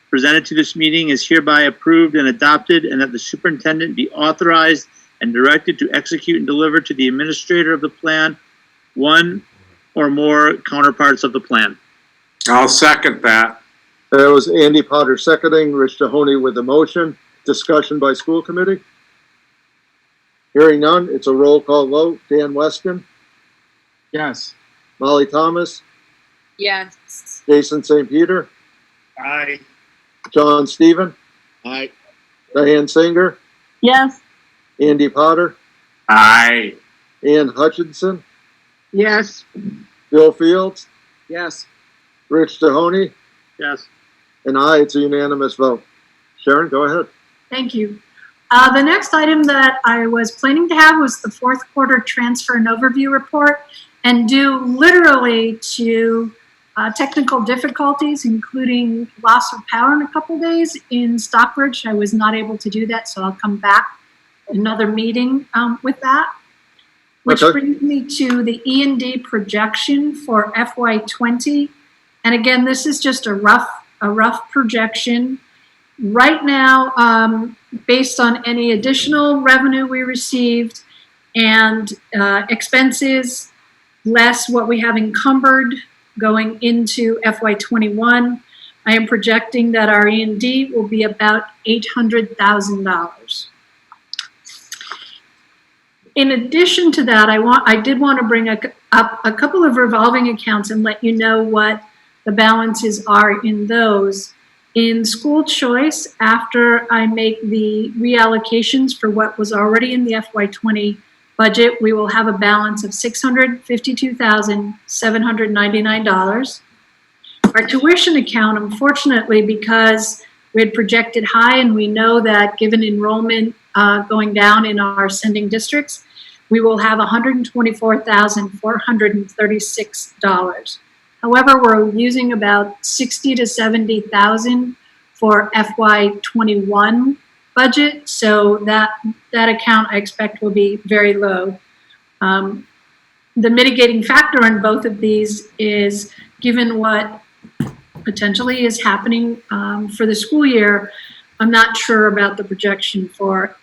presented to this meeting is hereby approved and adopted, and that the superintendent be authorized and directed to execute and deliver to the administrator of the plan one or more counterparts of the plan. I'll second that. That was Andy Potter seconding, Rich Mahoney with the motion. Discussion by school committee. Hearing none, it's a roll call vote. Dan Weston? Yes. Molly Thomas? Yes. Jason St. Peter? Aye. John Stephen? Aye. Diane Singer? Yes. Andy Potter? Aye. Ann Hutchinson? Yes. Bill Fields? Yes. Rich Mahoney? Yes. And aye, it's a unanimous vote. Sharon, go ahead. Thank you. The next item that I was planning to have was the fourth quarter transfer and overview report, and due literally to technical difficulties, including loss of power in a couple days in Stockbridge, I was not able to do that, so I'll come back another meeting with that. Which brings me to the E&D projection for FY20. And again, this is just a rough projection. Right now, based on any additional revenue we received and expenses, less what we have encumbered going into FY21, I am projecting that our E&D will be about $800,000. In addition to that, I did want to bring up a couple of revolving accounts and let you know what the balances are in those. In school choice, after I make the reallocations for what was already in the FY20 budget, we will have a balance of $652,799. Our tuition account, unfortunately, because we had projected high and we know that given enrollment going down in our sending districts, we will have $124,436. However, we're using about $60,000 to $70,000 for FY21 budget, so that account I expect will be very low. The mitigating factor on both of these is, given what potentially is happening for the school year, I'm not sure about the projection for